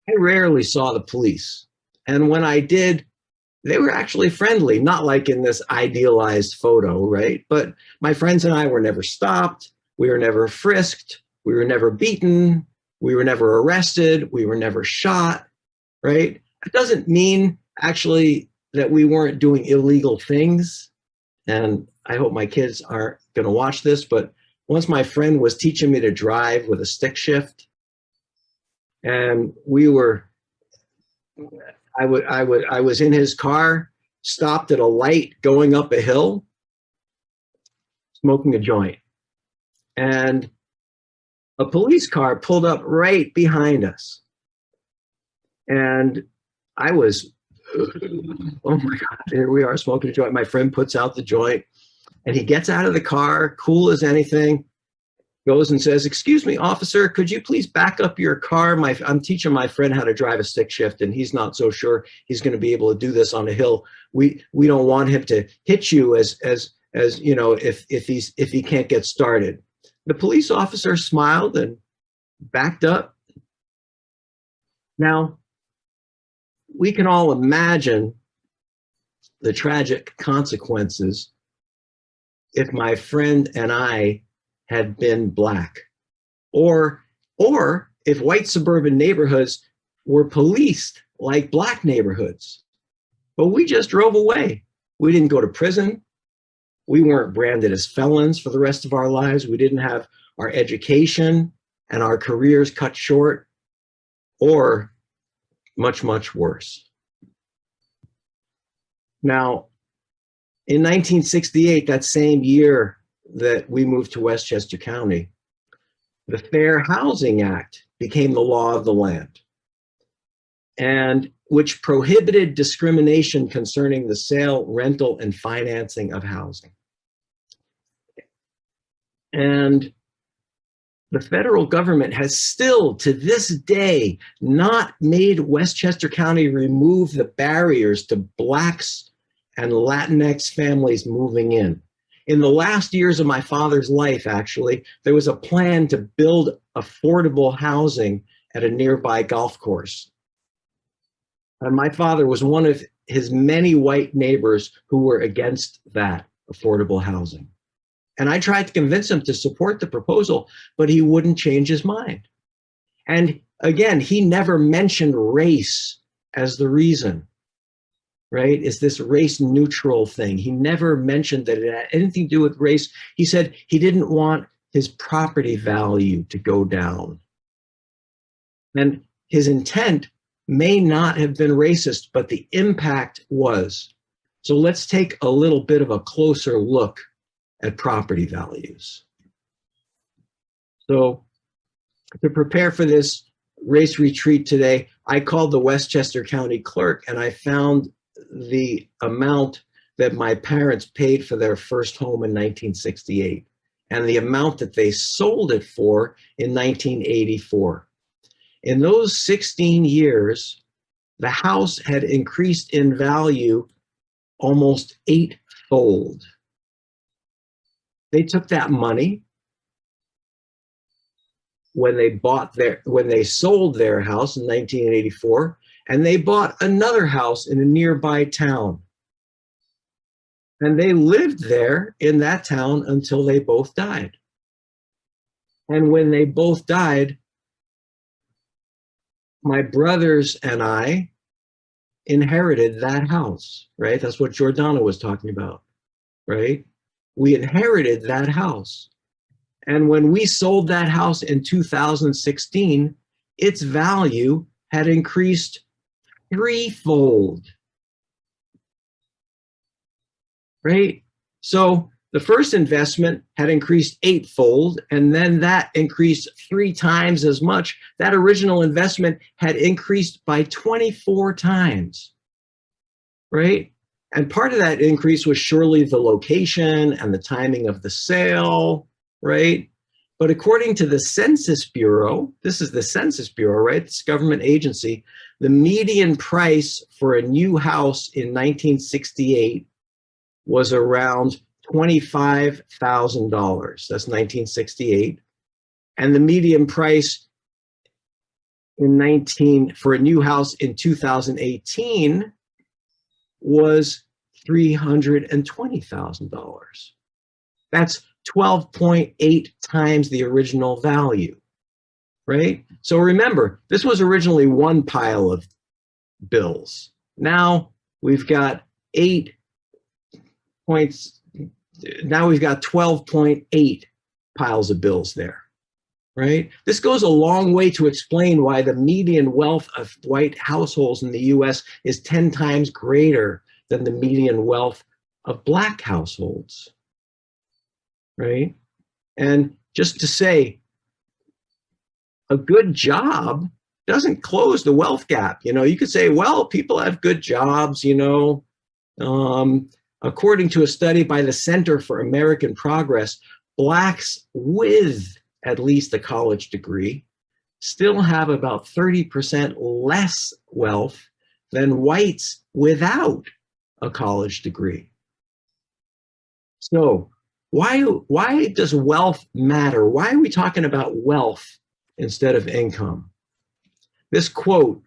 I rarely saw the police. And when I did, they were actually friendly, not like in this idealized photo, right? But my friends and I were never stopped. We were never frisked. We were never beaten. We were never arrested. We were never shot, right? It doesn't mean actually that we weren't doing illegal things. And I hope my kids aren't going to watch this, but once my friend was teaching me to drive with a stick shift, and I was in his car, stopped at a light going up a hill, smoking a joint. And a police car pulled up right behind us. And I was, oh my God, here we are smoking a joint. My friend puts out the joint and he gets out of the car, cool as anything, goes and says, "Excuse me, officer, could you please back up your car? I'm teaching my friend how to drive a stick shift and he's not so sure he's going to be able to do this on a hill. We don't want him to hit you as you know, if he can't get started." The police officer smiled and backed up. Now, we can all imagine the tragic consequences if my friend and I had been Black, or if white suburban neighborhoods were policed like black neighborhoods. But we just drove away. We didn't go to prison. We weren't branded as felons for the rest of our lives. We didn't have our education and our careers cut short, or much, much worse. Now, in 1968, that same year that we moved to Westchester County, the Fair Housing Act became the law of the land, and which prohibited discrimination concerning the sale, rental, and financing of housing. And the federal government has still, to this day, not made Westchester County remove the barriers to Blacks and Latinx families moving in. In the last years of my father's life, actually, there was a plan to build affordable housing at a nearby golf course. And my father was one of his many white neighbors who were against that affordable housing. And I tried to convince him to support the proposal, but he wouldn't change his mind. And again, he never mentioned race as the reason, right? It's this race neutral thing. He never mentioned that it had anything to do with race. He said he didn't want his property value to go down. And his intent may not have been racist, but the impact was. So let's take a little bit of a closer look at property values. So to prepare for this race retreat today, I called the Westchester County clerk and I found the amount that my parents paid for their first home in 1968 and the amount that they sold it for in 1984. In those 16 years, the house had increased in value almost 8-fold. They took that money when they sold their house in 1984, and they bought another house in a nearby town. And they lived there in that town until they both died. And when they both died, my brothers and I inherited that house, right? That's what Jordana was talking about, right? We inherited that house. And when we sold that house in 2016, its value had increased 3-fold, right? So the first investment had increased 8-fold, and then that increased 3 times as much. That original investment had increased by 24 times, right? And part of that increase was surely the location and the timing of the sale, right? But according to the Census Bureau, this is the Census Bureau, right? This government agency, the median price for a new house in 1968 was around $25,000. That's 1968. And the median price for a new house in 2018 was $320,000. That's 12.8 times the original value, right? So remember, this was originally one pile of bills. Now we've got 12.8 piles of bills there, right? This goes a long way to explain why the median wealth of white households in the US is 10 times greater than the median wealth of Black households, right? And just to say, a good job doesn't close the wealth gap. You know, you could say, well, people have good jobs, you know. According to a study by the Center for American Progress, Blacks with at least a college degree still have about 30% less wealth than whites without a college degree. So why does wealth matter? Why are we talking about wealth instead of income? This quote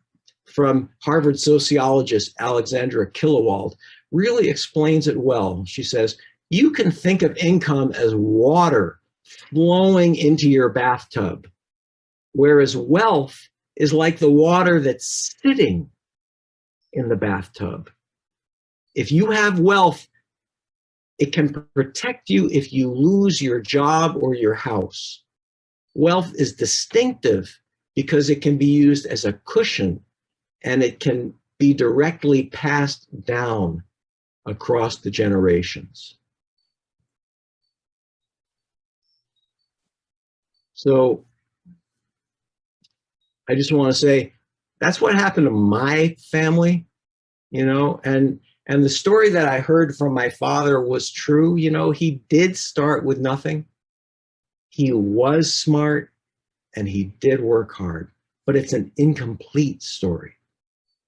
from Harvard sociologist Alexandra Kilowald really explains it well. She says, you can think of income as water flowing into your bathtub. Whereas wealth is like the water that's sitting in the bathtub. If you have wealth, it can protect you if you lose your job or your house. Wealth is distinctive because it can be used as a cushion and it can be directly passed down across the generations. So I just want to say that's what happened to my family, you know, and the story that I heard from my father was true. You know, he did start with nothing. He was smart and he did work hard, but it's an incomplete story.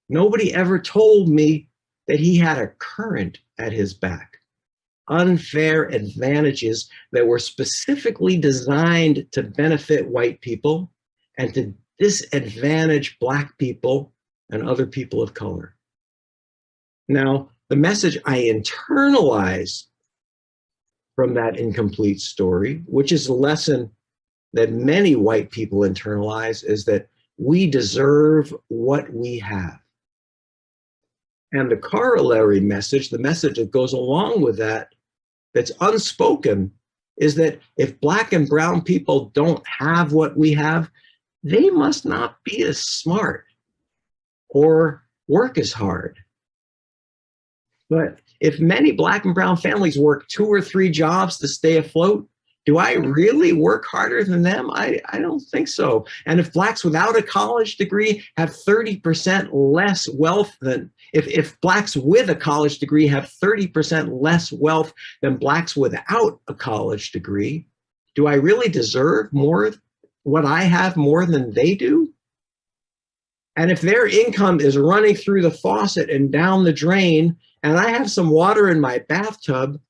Nobody ever told me that he had a current at his back, unfair advantages that were specifically designed to benefit white people and to disadvantage Black people and other people of color. Now, the message I internalize from that incomplete story, which is a lesson that many white people internalize, is that we deserve what we have. And the corollary message, the message that goes along with that, that's unspoken, is that if Black and brown people don't have what we have, they must not be as smart or work as hard. But if many Black and brown families work 2 or 3 jobs to stay afloat, do I really work harder than them? I don't think so. And if Blacks without a college degree have 30% less wealth than, if Blacks with a college degree have 30% less wealth than Blacks without a college degree, do I really deserve more, what I have more than they do? And if their income is running through the faucet and down the drain, and I have some water in my bathtub,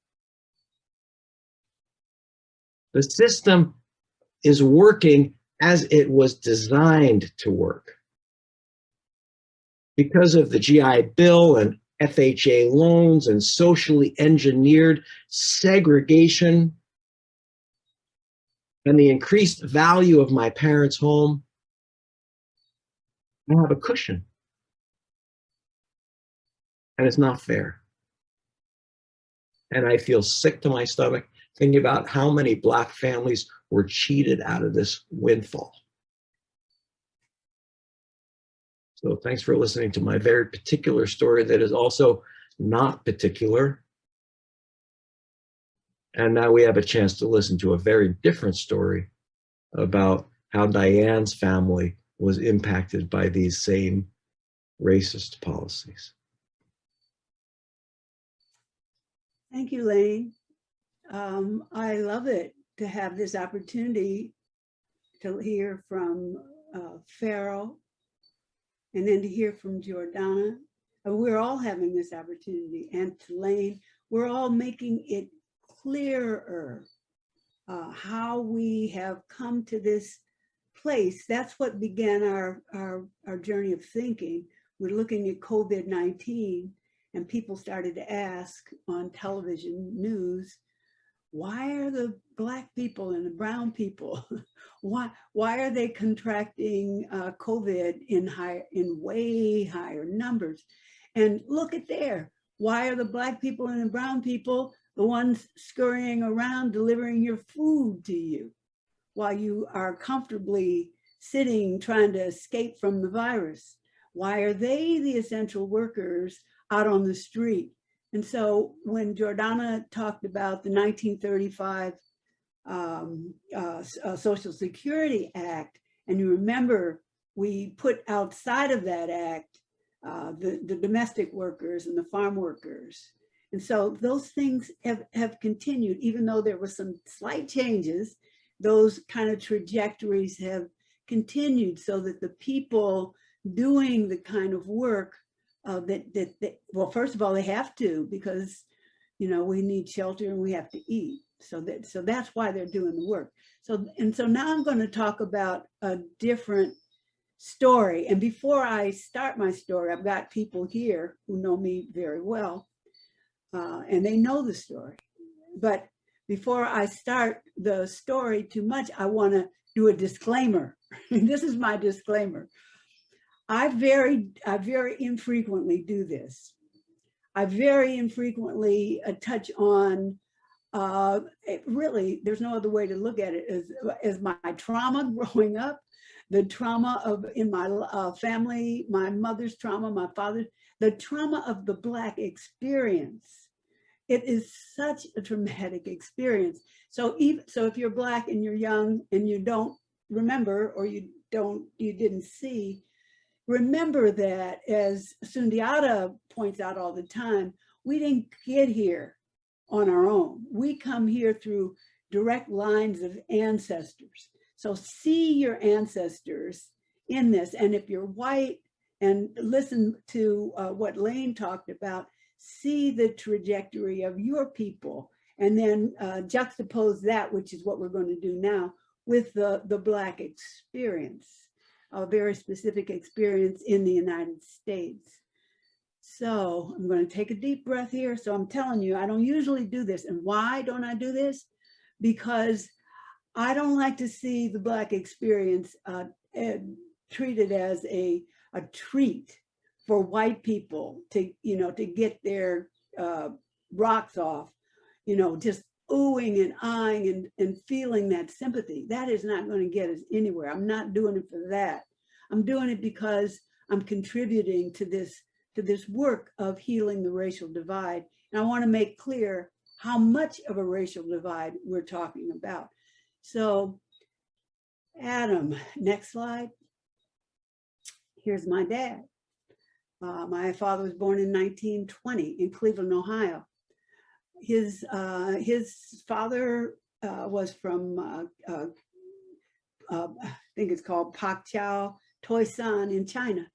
the system is working as it was designed to work. Because of the GI Bill and FHA loans and socially engineered segregation and the increased value of my parents' home, I have a cushion. And it's not fair. And I feel sick to my stomach thinking about how many Black families were cheated out of this windfall. So thanks for listening to my very particular story that is also not particular. And now we have a chance to listen to a very different story about how Diane's family was impacted by these same racist policies. Thank you, Lane. I love it to have this opportunity to hear from Pharaoh and then to hear from Jordana. We're all having this opportunity, and to Lane, we're all making it clearer how we have come to this place. That's what began our journey of thinking. We're looking at COVID-19, and people started to ask on television news, why are the Black people and the brown people, why are they contracting COVID in way higher numbers? And look at there, why are the Black people and the brown people the ones scurrying around delivering your food to you while you are comfortably sitting trying to escape from the virus? Why are they the essential workers out on the street? And so when Jordana talked about the 1935 Social Security Act, and you remember we put outside of that act the domestic workers and the farm workers. And so those things have continued, even though there were some slight changes, those kind of trajectories have continued so that the people doing the kind of work well, first of all, they have to, because, you know, we need shelter and we have to eat. So that's why they're doing the work. So now I'm going to talk about a different story. And before I start my story, I've got people here who know me very well, and they know the story. But before I start the story too much, I want to do a disclaimer. This is my disclaimer. I very infrequently do this. I very infrequently touch on, really, there's no other way to look at it, as my trauma growing up, the trauma in my family, my mother's trauma, my father's, the trauma of the Black experience. It is such a traumatic experience. So if you're Black and you're young and you don't remember, or you didn't see, remember that, as Sundiata points out all the time, we didn't get here on our own. We come here through direct lines of ancestors. So see your ancestors in this. And if you're white, and listen to what Lane talked about, see the trajectory of your people, and then juxtapose that, which is what we're going to do now, with the Black experience, a very specific experience in the United States. So I'm going to take a deep breath here. So I'm telling you, I don't usually do this. And why don't I do this? Because I don't like to see the Black experience treated as a treat for white people to, to get their rocks off, just oohing and eyeing and feeling that sympathy. That is not going to get us anywhere. I'm not doing it for that. I'm doing it because I'm contributing to this work of healing the racial divide. And I want to make clear how much of a racial divide we're talking about. So, Adam, next slide. Here's my dad. My father was born in 1920 in Cleveland, Ohio. His father was from, I think it's called Pak Chao, Toisan in China.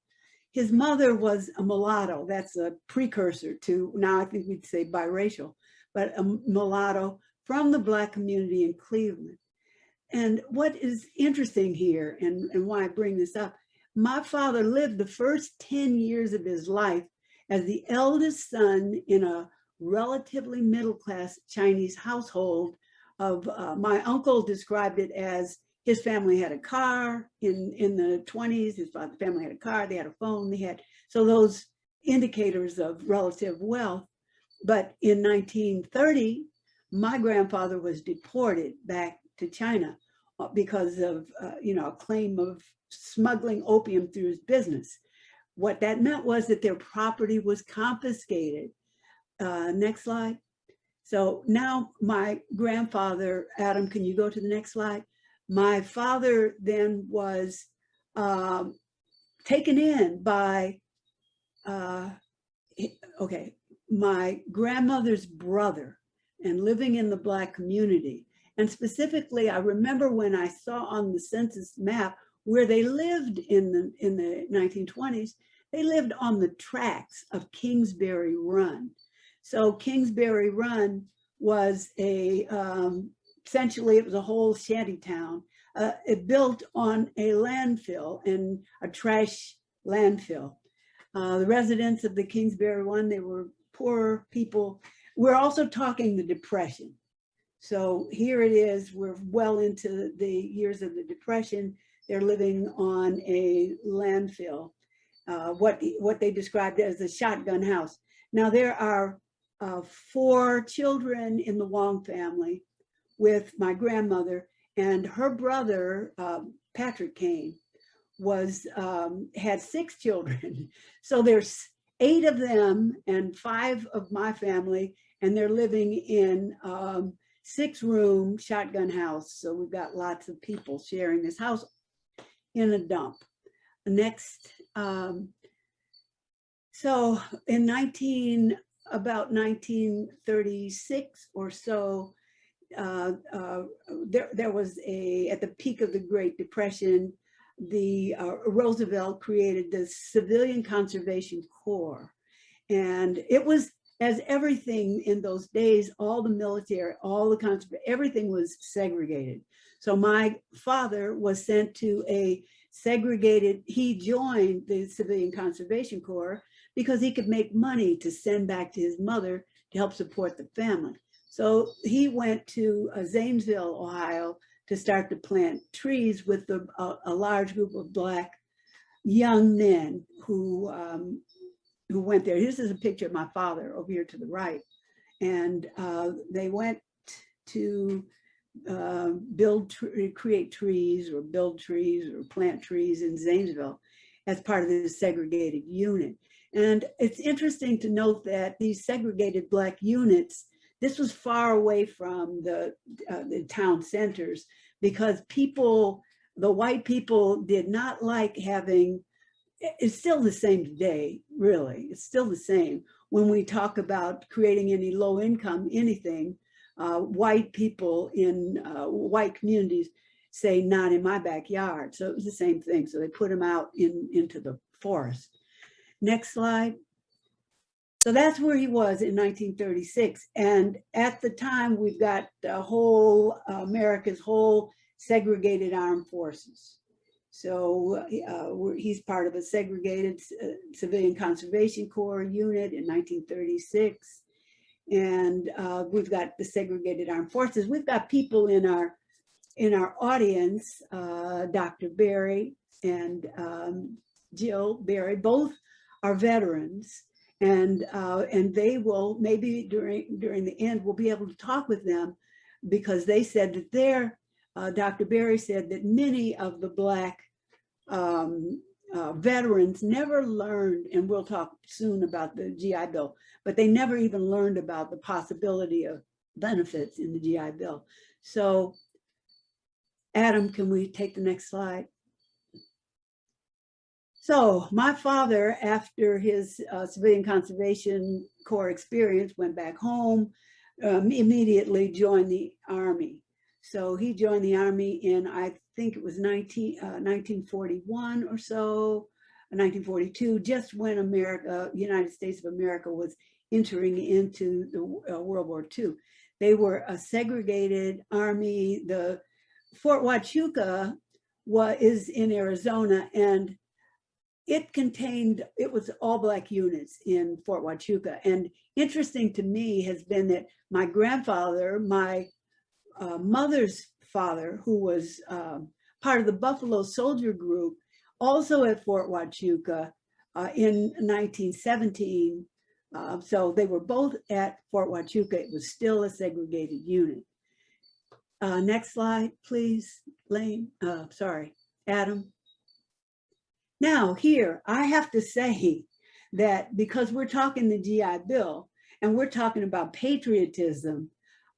His mother was a mulatto. That's a precursor to, now I think we'd say biracial, but a mulatto from the Black community in Cleveland. And what is interesting here, and why I bring this up, my father lived the first 10 years of his life as the eldest son in a relatively middle-class Chinese household of, my uncle described it as his family had a car in the 20s, his family had a car, they had a phone, so those indicators of relative wealth. But in 1930, my grandfather was deported back to China because of, a claim of smuggling opium through his business. What that meant was that their property was confiscated. Next slide. So now my grandfather, Adam, can you go to the next slide? My father then was taken in by, my grandmother's brother, and living in the Black community. And specifically, I remember when I saw on the census map where they lived in the 1920s, they lived on the tracks of Kingsbury Run. So Kingsbury Run was essentially it was a whole shanty town. It built on a landfill, and a trash landfill. The residents of the Kingsbury Run, they were poor people. We're also talking the Depression. So here it is, we're well into the years of the Depression. They're living on a landfill, what they described as a shotgun house. Now there are 4 children in the Wong family with my grandmother, and her brother, Patrick Kane, had 6 children. So there's 8 of them and 5 of my family, and they're living in 6-room shotgun house. So we've got lots of people sharing this house in a dump. Next. So in about 1936 or so, there was at the peak of the Great Depression, Roosevelt created the Civilian Conservation Corps. And it was, as everything in those days, all the military, all the everything was segregated. So my father was sent to a segregated, he joined the Civilian Conservation Corps because he could make money to send back to his mother to help support the family. So he went to Zanesville, Ohio, to start to plant trees with a large group of Black young men who went there. This is a picture of my father over here to the right. And they went to create trees or build trees or plant trees in Zanesville as part of this segregated unit. And it's interesting to note that these segregated Black units, this was far away from the town centers, because people, the white people, did not like having, it's still the same today, really. It's still the same. When we talk about creating any low income, anything, white people in white communities say, not in my backyard. So it was the same thing. So they put them out into the forest. Next slide. So that's where he was in 1936. And at the time, we've got the whole, America's whole segregated armed forces. So he's part of a segregated Civilian Conservation Corps unit in 1936. And we've got the segregated armed forces. We've got people in our audience, Dr. Berry and Jill Berry, both are veterans. And they will, maybe during the end, we'll be able to talk with them, because they said that Dr. Berry said that many of the Black veterans never learned, and we'll talk soon about the GI Bill, but they never even learned about the possibility of benefits in the GI Bill. So Adam, can we take the next slide? So my father, after his Civilian Conservation Corps experience, went back home, immediately joined the Army. So he joined the Army in, I think it was 1941 or so, 1942, just when United States of America was entering into the World War II. They were a segregated Army. The Fort Huachuca is in Arizona, and it was all Black units in Fort Huachuca. And interesting to me has been that my grandfather, my mother's father, who was part of the Buffalo Soldier Group, also at Fort Huachuca in 1917. So they were both at Fort Huachuca. It was still a segregated unit. Next slide, please, Adam. Now here, I have to say that because we're talking the GI Bill and we're talking about patriotism,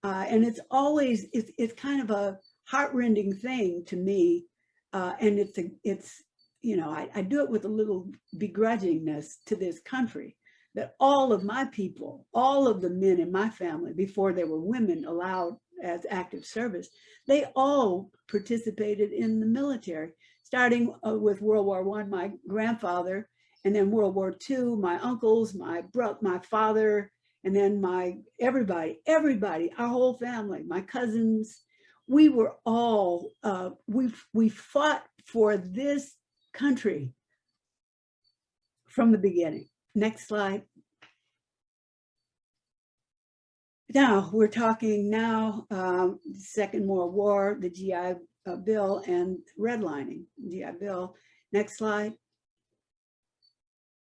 and it's always, it's kind of a heartrending thing to me. And it's you know, I do it with a little begrudgingness to this country, that all of my people, all of the men in my family, before there were women allowed as active service, they all participated in the military, starting with World War I, my grandfather, and then World War II, my uncles, my father, and then everybody, our whole family, my cousins. We were all, we fought for this country from the beginning. Next slide. Now, we're talking now, Second World War, the GI Bill and redlining, GI Bill. Next slide.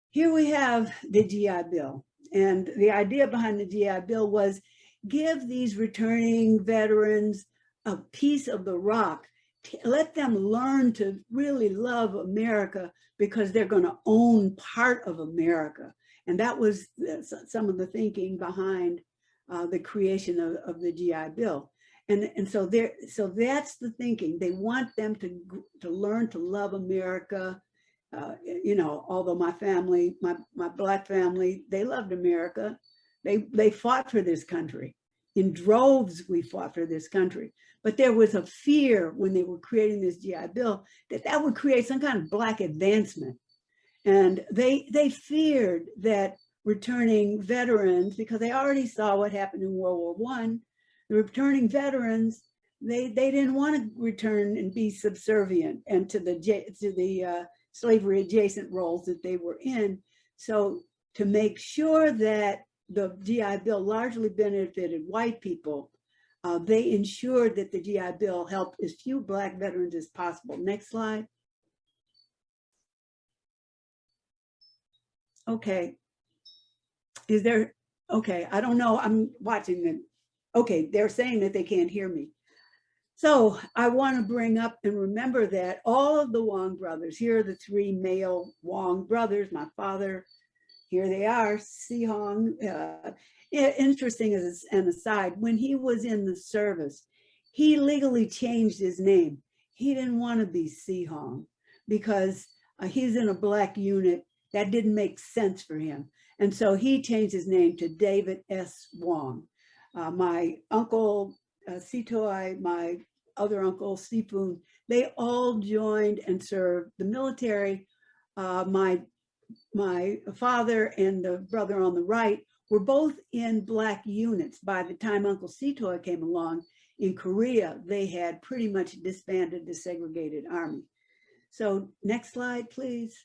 Here we have the GI Bill. And the idea behind the GI Bill was give these returning veterans a piece of the rock. Let them learn to really love America, because they're going to own part of America. And that was some of the thinking behind the creation of the GI Bill. And so that's the thinking. They want them to learn to love America. You know, although my family, my Black family, they loved America. They fought for this country. In droves, we fought for this country. But there was a fear when they were creating this GI Bill that would create some kind of Black advancement. And they feared that returning veterans, because they already saw what happened in World War I, the returning veterans, they didn't want to return and be subservient and to the slavery adjacent roles that they were in. So to make sure that the GI Bill largely benefited white people, They ensured that the GI Bill helped as few Black veterans as possible. Next slide. Okay. Is there, okay, I don't know, I'm watching them. Okay, they're saying that they can't hear me. So I want to bring up and remember that all of the Wong brothers, here are the three male Wong brothers, my father, here they are, Si Hong. Interesting as an aside, when he was in the service, he legally changed his name. He didn't want to be Si Hong because he's in a Black unit. That didn't make sense for him. And so he changed his name to David S. Wong. My uncle, Sitoi, my other uncle, Sifun, they all joined and served the military. My father and the brother on the right were both in Black units. By the time Uncle Sitoi came along in Korea, they had pretty much disbanded the segregated army. So next slide, please.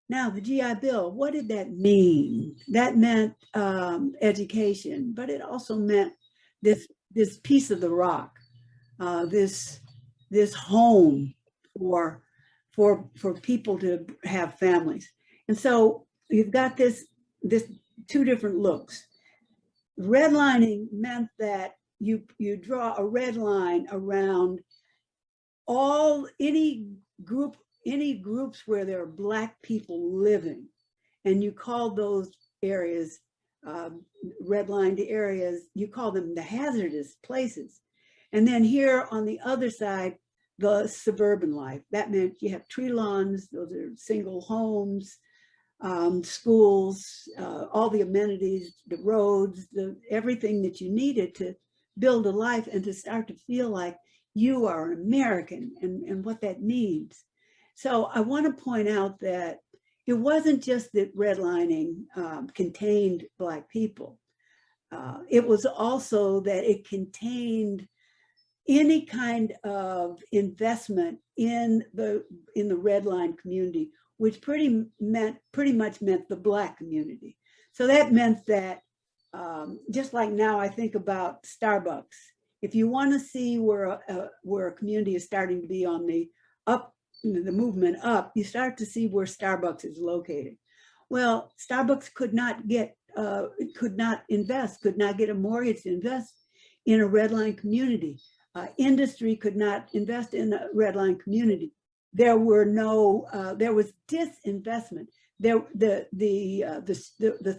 Now, the GI Bill, what did that mean? That meant education, but it also meant this piece of the rock, this home for people to have families. And so you've got this two different looks. Redlining meant that you draw a red line around any groups where there are Black people living, and you call those areas, redlined areas, you call them the hazardous places. And then here on the other side, the suburban life. That meant you have tree lawns, those are single homes, schools, all the amenities, the roads, everything that you needed to build a life and to start to feel like you are an American and what that means. So I want to point out that it wasn't just that redlining contained Black people. It was also that it contained any kind of investment in the redline community, which pretty much meant the Black community. So that meant that just like now I think about Starbucks, if you want to see where a community is starting to be on the movement up, you start to see where Starbucks is located. Well, Starbucks could not invest, could not get a mortgage to invest in a redline community. Industry could not invest in a redline community. There was disinvestment. The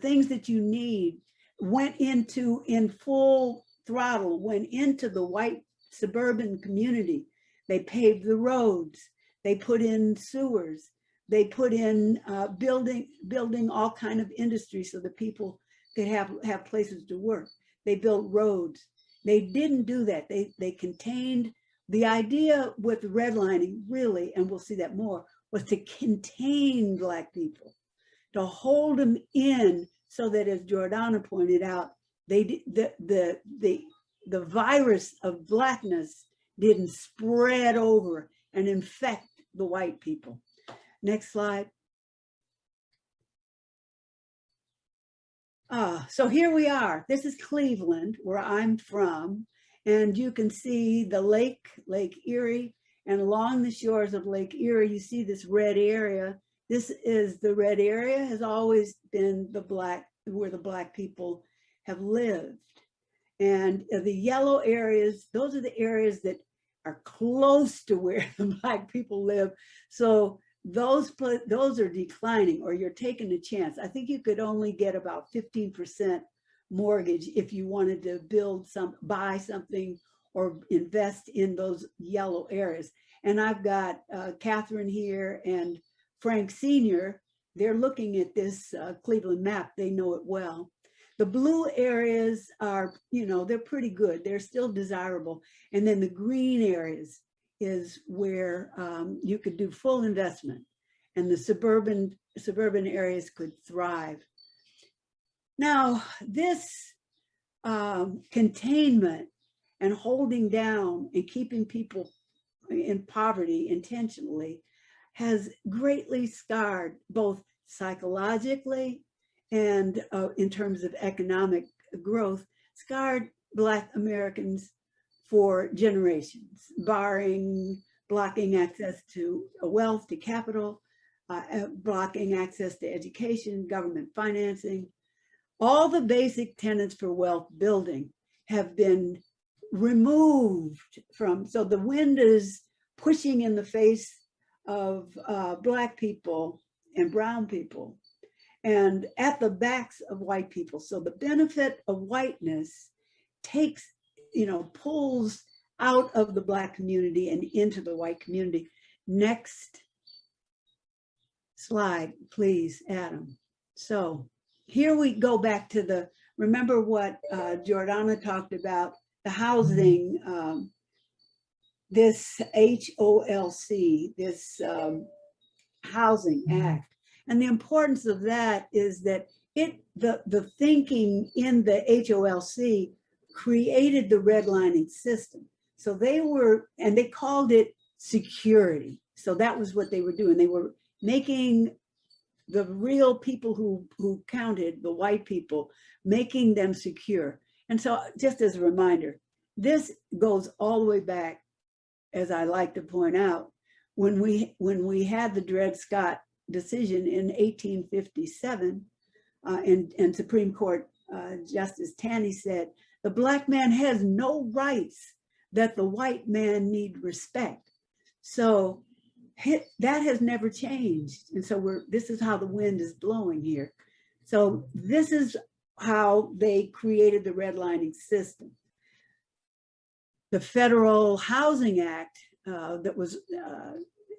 things that you need went into, in full throttle, went into the white suburban community. They paved the roads. They put in sewers. They put in building all kind of industry so that people could have places to work. They built roads. They didn't do that. They contained, the idea with redlining really, and we'll see that more, was to contain Black people, to hold them in so that, as Jordana pointed out, the virus of Blackness didn't spread over and infect the white people. Next slide. So here we are. This is Cleveland, where I'm from, and you can see the Lake Erie, and along the shores of Lake Erie, you see this red area. This is the red area, has always been where the Black people have lived. And the yellow areas, those are the areas that are close to where the Black people live. So those are declining, or you're taking a chance. I think you could only get about 15% mortgage if you wanted to buy something or invest in those yellow areas. And I've got Catherine here and Frank Sr. They're looking at this Cleveland map. They know it well. The blue areas are, they're pretty good. They're still desirable. And then the green areas is where you could do full investment, and the suburban areas could thrive. Now, this containment and holding down and keeping people in poverty intentionally has greatly scarred, both psychologically and in terms of economic growth, scarred Black Americans for generations, blocking access to wealth, to capital, blocking access to education, government financing. All the basic tenets for wealth building have been removed from, so the wind is pushing in the face of Black people and brown people and at the backs of white people. So the benefit of whiteness takes, pulls out of the Black community and into the white community. Next slide, please, Adam. So here we go back to remember what Jordana talked about, the housing, this HOLC, this Housing Act. And the importance of that is that the thinking in the HOLC created the redlining system. So they called it security. So that was what they were doing. They were making the real people who counted, the white people, making them secure. And so just as a reminder, this goes all the way back, as I like to point out, when we had the Dred Scott decision in 1857, and Supreme Court Justice Taney said, the Black man has no rights that the white man need respect. So that has never changed. And so this is how the wind is blowing here. So this is how they created the redlining system. The Federal Housing Act that was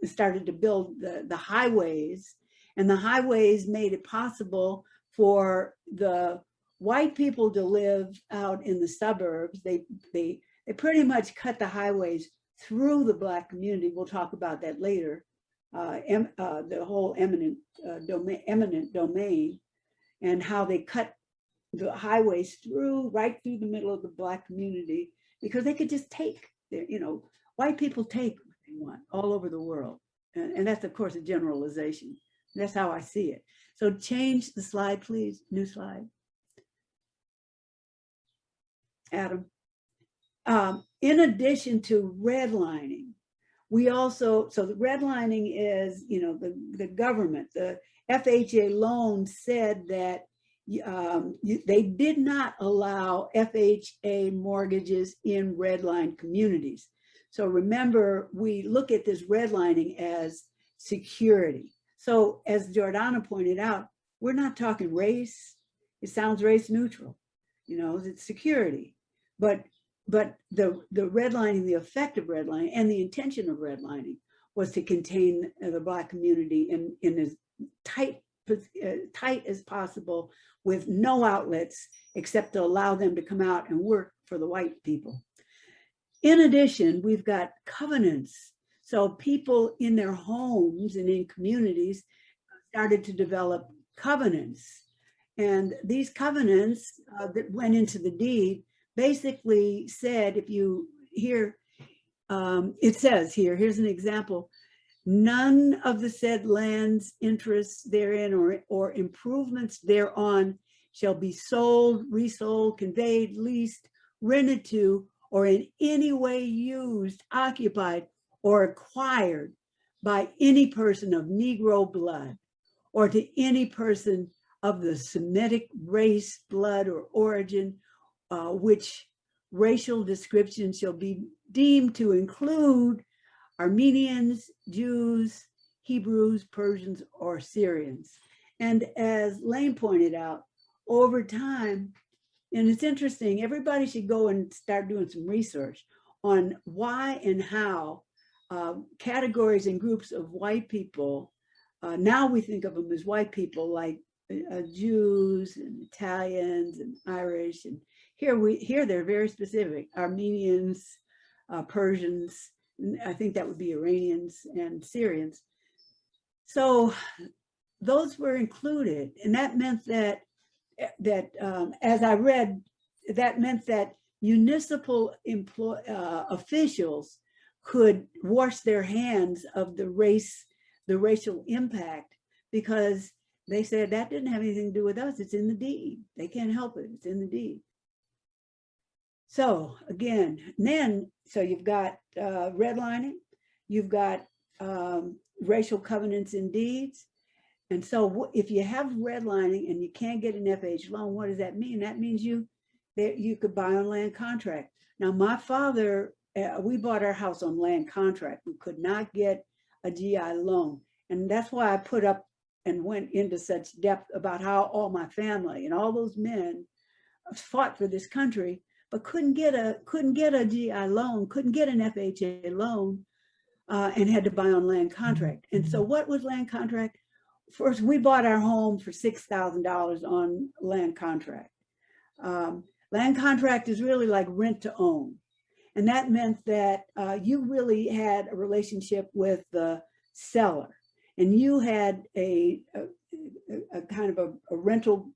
started to build the highways, and the highways made it possible for the white people to live out in the suburbs. They pretty much cut the highways through the Black community. We'll talk about that later. The whole eminent domain, and how they cut the highways right through the middle of the Black community, because they could just take white people take what they want all over the world. And that's, of course, a generalization. That's how I see it. So change the slide, please. New slide. Adam. In addition to redlining, we also, so the redlining is, the government, the FHA loan said that they did not allow FHA mortgages in redlined communities. So remember, we look at this redlining as security. So as Jordana pointed out, we're not talking race. It sounds race neutral, it's security. But the redlining, the effect of redlining and the intention of redlining was to contain the Black community in as tight as possible, with no outlets except to allow them to come out and work for the white people. In addition, we've got covenants. So people in their homes and in communities started to develop covenants. And these covenants that went into the deed basically said, if you hear, it says here, here's an example: none of the said lands, interests therein, or improvements thereon shall be sold, resold, conveyed, leased, rented to, or in any way used, occupied, or acquired by any person of Negro blood, or to any person of the Semitic race, blood, or origin, which racial description shall be deemed to include Armenians, Jews, Hebrews, Persians, or Syrians. And as Lane pointed out, over time, and it's interesting, everybody should go and start doing some research on why and how categories and groups of white people, now we think of them as white people, like Jews and Italians and Irish, and here they're very specific: Armenians, Persians, I think that would be Iranians and Syrians. So those were included, and that meant that as I read, that meant that municipal officials could wash their hands of the racial impact, because they said that didn't have anything to do with us. It's in the deed. They can't help it. It's in the deed. So again, then, so you've got redlining, you've got racial covenants and deeds. And so if you have redlining and you can't get an FH loan, what does that mean? That means you could buy on land contract. Now, my father, we bought our house on land contract. We could not get a GI loan. And that's why I put up and went into such depth about how all my family and all those men fought for this country, but couldn't get a GI loan, couldn't get an FHA loan, and had to buy on land contract. And so what was land contract? First, we bought our home for $6,000 on land contract. Land contract is really like rent to own. And that meant that you really had a relationship with the seller, and you had a kind of a rental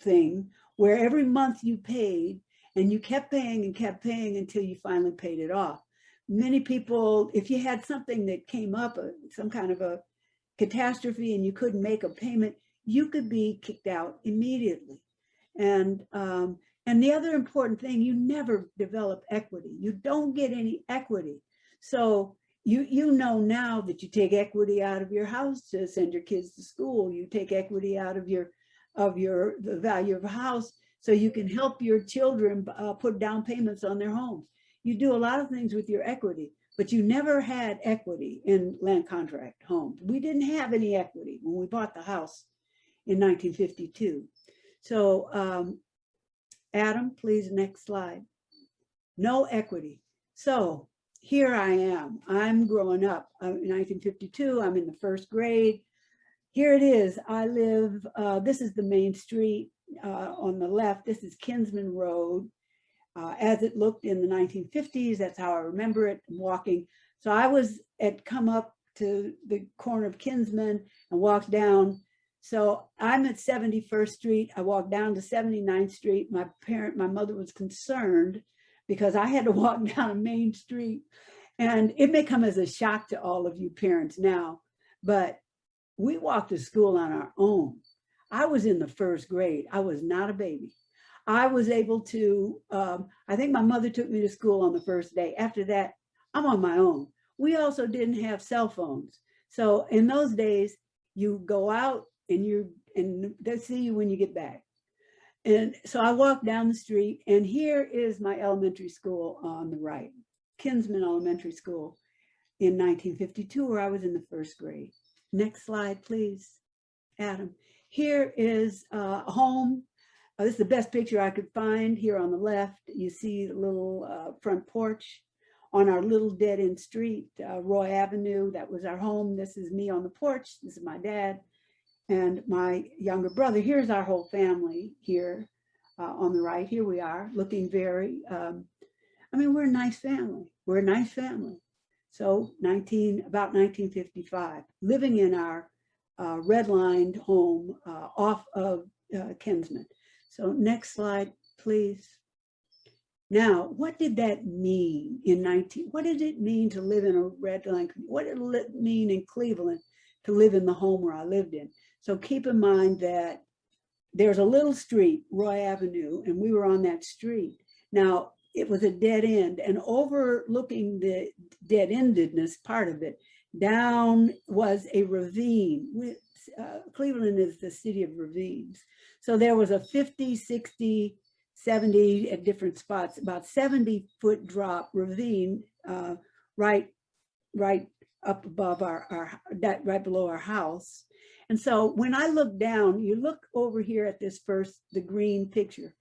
thing where every month you paid, and you kept paying and kept paying until you finally paid it off. Many people, if you had something that came up, some kind of a catastrophe, and you couldn't make a payment, you could be kicked out immediately. And the other important thing, you never develop equity. You don't get any equity. So you know now that you take equity out of your house to send your kids to school. You take equity out of the value of a house so you can help your children put down payments on their homes. You do a lot of things with your equity, but you never had equity in land contract homes. We didn't have any equity when we bought the house in 1952. So Adam, please, next slide. No equity. So here I am. I'm growing up in 1952. I'm in the first grade. Here it is. I live, this is the main street on the left. This is Kinsman Road. As it looked in the 1950s, that's how I remember it, walking. So I come up to the corner of Kinsman and walked down. So I'm at 71st Street. I walked down to 79th Street. My mother was concerned because I had to walk down a main street. And it may come as a shock to all of you parents now, but we walked to school on our own. I was in the first grade. I was not a baby. I was able to, I think my mother took me to school on the first day. After that, I'm on my own. We also didn't have cell phones. So in those days, you go out and they'll see you when you get back. And so I walked down the street, and here is my elementary school on the right, Kinsman Elementary School in 1952, where I was in the first grade. Next slide, please, Adam. Here is a home. This is the best picture I could find. Here on the left, you see the little front porch on our little dead-end street, Roy Avenue. That was our home. This is me on the porch. This is my dad and my younger brother. Here's our whole family here on the right. Here we are, looking very, I mean, we're a nice family. We're a nice family. So about 1955, living in our redlined home off of Kinsman. So next slide, please. Now, what did that mean what did it mean to live in a redline community? What did it mean in Cleveland to live in the home where I lived in? So keep in mind that there's a little street, Roy Avenue, and we were on that street. Now, it was a dead end, and overlooking the dead-endedness part of it, down was a ravine. Cleveland is the city of ravines. So there was a 50, 60, 70 at different spots, about 70-foot drop ravine right up above right below our house. And so when I look down, you look over here at the green picture.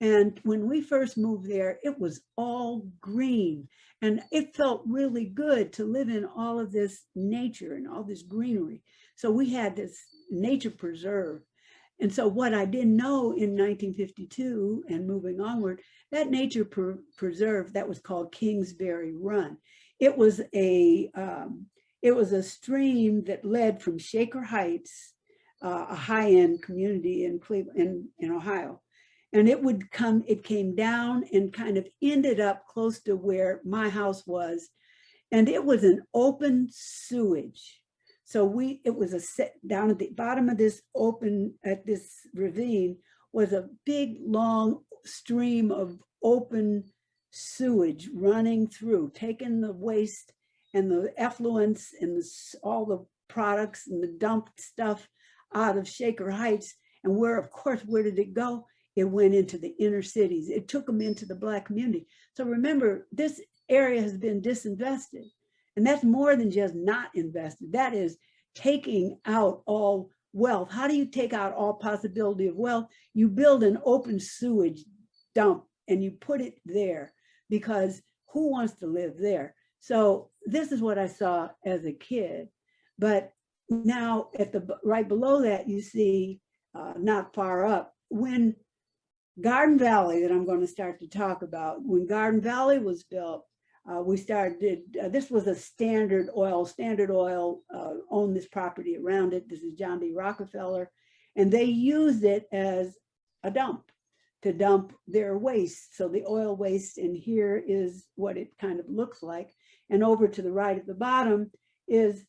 And when we first moved there, it was all green. And it felt really good to live in all of this nature and all this greenery. So we had this nature preserve. And so what I didn't know in 1952 and moving onward, that nature preserve, that was called Kingsbury Run. It was a stream that led from Shaker Heights, a high-end community in Cleveland, in Ohio. And it came down and kind of ended up close to where my house was. And it was an open sewage. So it was down at the bottom of this ravine was a big, long stream of open sewage running through, taking the waste and the effluents and all the products and the dumped stuff out of Shaker Heights. And where, of course, where did it go? It went into the inner cities. It took them into the Black community. So remember, this area has been disinvested. And that's more than just not invested. That is taking out all wealth. How do you take out all possibility of wealth? You build an open sewage dump and you put it there, because who wants to live there? So this is what I saw as a kid. But now at the right below that, you see not far up, when Garden Valley, that I'm going to start to talk about, when Garden Valley was built, we started, this was a Standard Oil owned this property around it. This is John D. Rockefeller. And they used it as a dump to dump their waste. So the oil waste, and here is what it kind of looks like. And over to the right at the bottom is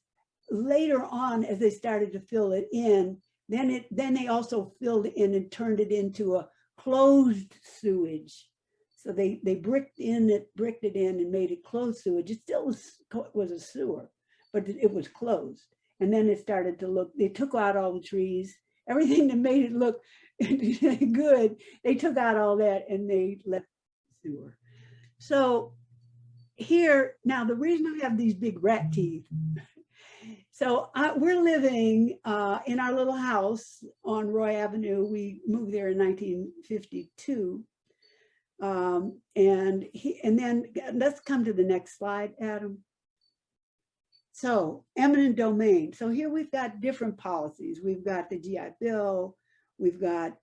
later on, as they started to fill it in, then they also filled in and turned it into a closed sewage. So they bricked it in and made it closed sewage. It still was a sewer, but it was closed. And then it started to look, they took out all the trees, everything that made it look good. They took out all that and they left the sewer. So here, now the reason I have these big rat teeth, so we're living in our little house on Roy Avenue. We moved there in 1952. And then let's come to the next slide, Adam. So eminent domain. So here we've got different policies. We've got the GI Bill. We've got,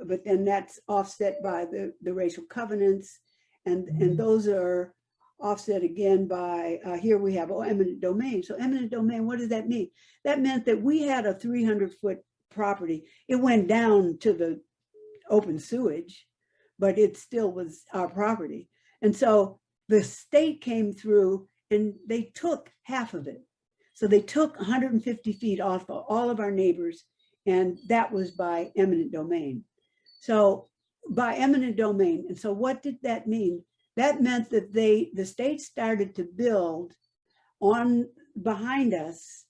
but then that's offset by the racial covenants. And those are offset again by, here we have eminent domain. So eminent domain, what does that mean? That meant that we had a 300-foot property. It went down to the open sewage, but it still was our property. And so the state came through and they took half of it. So they took 150 feet off of all of our neighbors, and that was by eminent domain. So by eminent domain. And so what did that mean? That meant that the state started to build on behind us,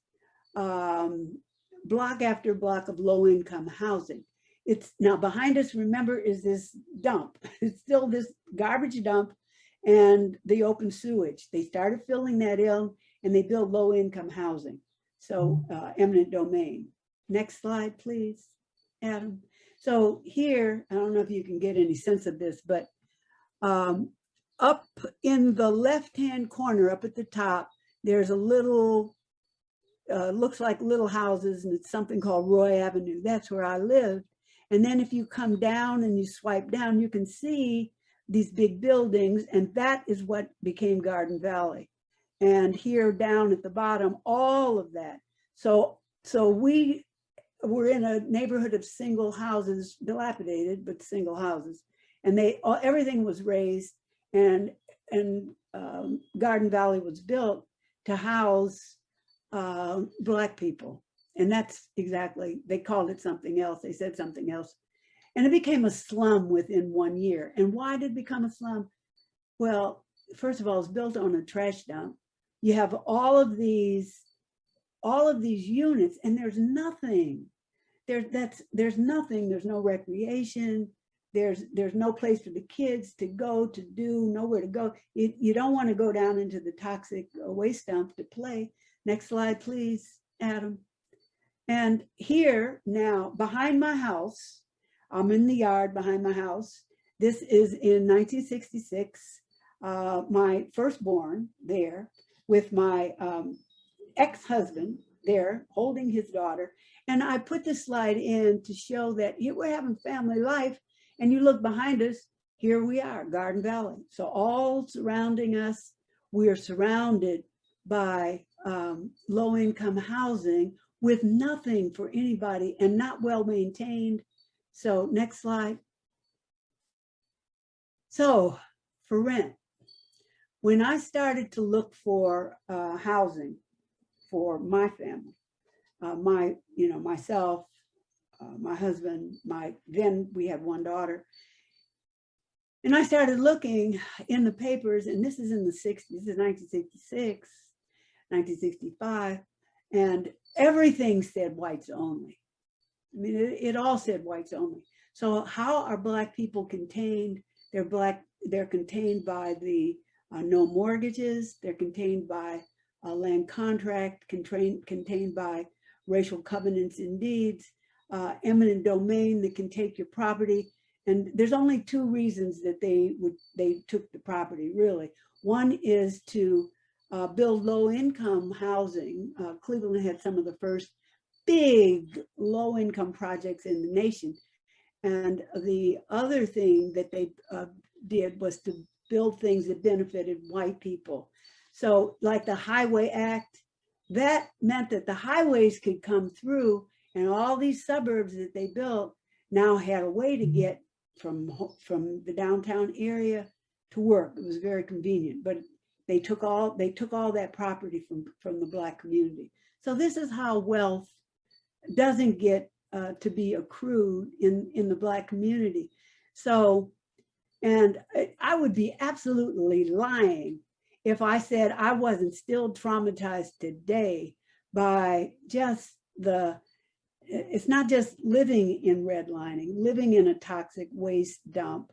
block after block of low-income housing. It's now behind us, remember, is this dump. It's still this garbage dump and the open sewage. They started filling that in and they built low-income housing. So eminent domain. Next slide, please, Adam. So here, I don't know if you can get any sense of this, but up in the left-hand corner, up at the top, there's a little, looks like little houses, and it's something called Roy Avenue. That's where I lived. And then if you come down and you swipe down, you can see these big buildings, and that is what became Garden Valley. And here down at the bottom, all of that. So we were in a neighborhood of single houses, dilapidated, but single houses. And everything was raised, and Garden Valley was built to house Black people. And that's exactly, they called it something else. They said something else. And it became a slum within 1 year. And why did it become a slum? Well, first of all, it's built on a trash dump. You have all of these units, and there's nothing. There's nothing. There's no recreation. There's no place for the kids to go, to do, nowhere to go. You don't want to go down into the toxic waste dump to play. Next slide, please, Adam. And here now, behind my house, I'm in the yard behind my house. This is in 1966, my firstborn there with my ex-husband there holding his daughter. And I put this slide in to show that here we're having family life. And you look behind us, here we are, Garden Valley. So all surrounding us, we are surrounded by low-income housing with nothing for anybody and not well maintained. So next slide. So for rent, when I started to look for housing for my family, myself, my husband, then we had one daughter. And I started looking in the papers, and this is in the 60s, this is 1966, 1965, and everything said whites only. I mean, it all said whites only. So how are Black people contained? They're contained by the no mortgages, they're contained by land contract, contained by racial covenants and deeds, eminent domain that can take your property. And there's only two reasons that they took the property, really. One is to build low-income housing. Cleveland had some of the first big low-income projects in the nation. And the other thing that they did was to build things that benefited white people. So like the Highway Act, that meant that the highways could come through, and all these suburbs that they built now had a way to get from the downtown area to work. It was very convenient, but they took all that property from the Black community. So this is how wealth doesn't get to be accrued in the Black community. So, and I would be absolutely lying if I said I wasn't still traumatized today by just it's not just living in redlining, living in a toxic waste dump,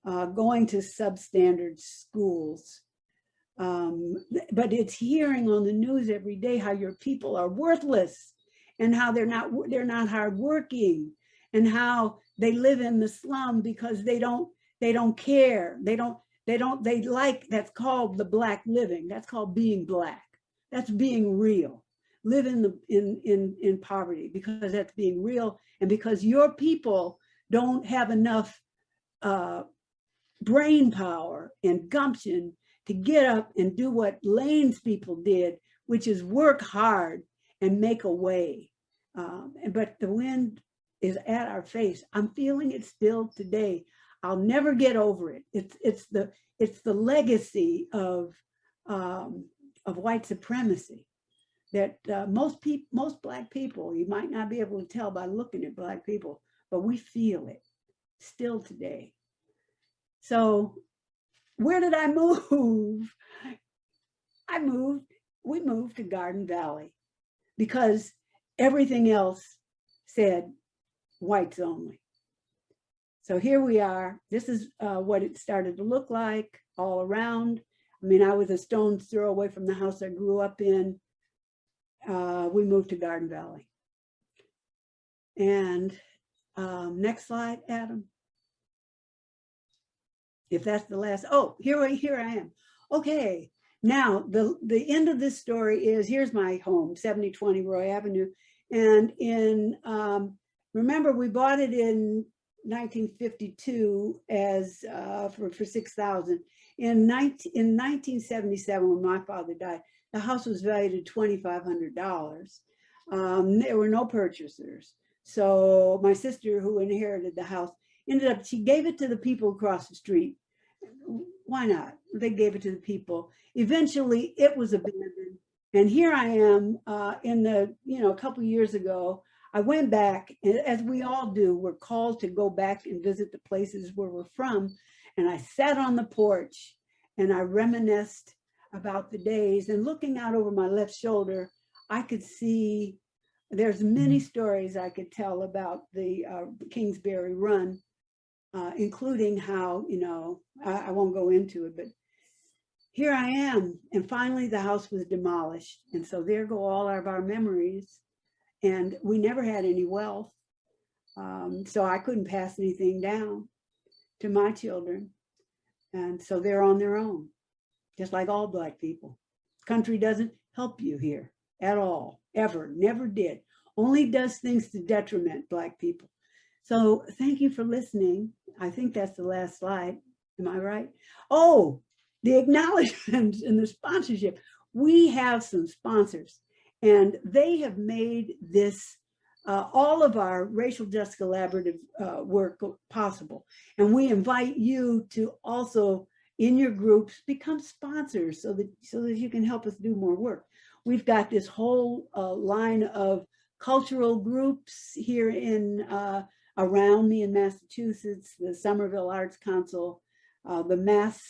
going to substandard schools. But it's hearing on the news every day how your people are worthless, and how they're not hardworking, and how they live in the slum because they don't care. They like, that's called the Black living. That's called being Black. That's being real. Live in poverty, because that's being real, and because your people don't have enough brain power and gumption to get up and do what Lane's people did, which is work hard and make a way. But the wind is at our face. I'm feeling it still today. I'll never get over it. It's the legacy of white supremacy that most Black people, you might not be able to tell by looking at Black people, but we feel it still today. So where did I move? We moved to Garden Valley because everything else said whites only. So here we are. This is what it started to look like all around. I mean, I was a stone's throw away from the house I grew up in. We moved to Garden Valley. And next slide, Adam. If that's the last, oh, here I am. Okay, now the end of this story is, here's my home, 7020 Roy Avenue. And remember, we bought it in 1952 as for $6,000. In 1977, when my father died, the house was valued at $2,500. There were no purchasers. So my sister, who inherited the house, she gave it to the people across the street. Why not? They gave it to the people. Eventually, it was abandoned. And here I am a couple of years ago, I went back, as we all do, we're called to go back and visit the places where we're from. And I sat on the porch and I reminisced about the days, and looking out over my left shoulder, I could see there's many stories I could tell about the Kingsbury Run, including how, I won't go into it, but here I am. And finally the house was demolished. And so there go all of our memories. And we never had any wealth. So I couldn't pass anything down to my children. And so they're on their own, just like all Black people. Country doesn't help you here at all, ever, never did. Only does things to detriment Black people. So thank you for listening. I think that's the last slide. Am I right? Oh, the acknowledgments and the sponsorship. We have some sponsors, and they have made this, all of our Racial Justice Collaborative work possible. And we invite you to also, in your groups, become sponsors so that you can help us do more work. We've got this whole line of cultural groups here in around me in Massachusetts, the Somerville Arts Council, the Mass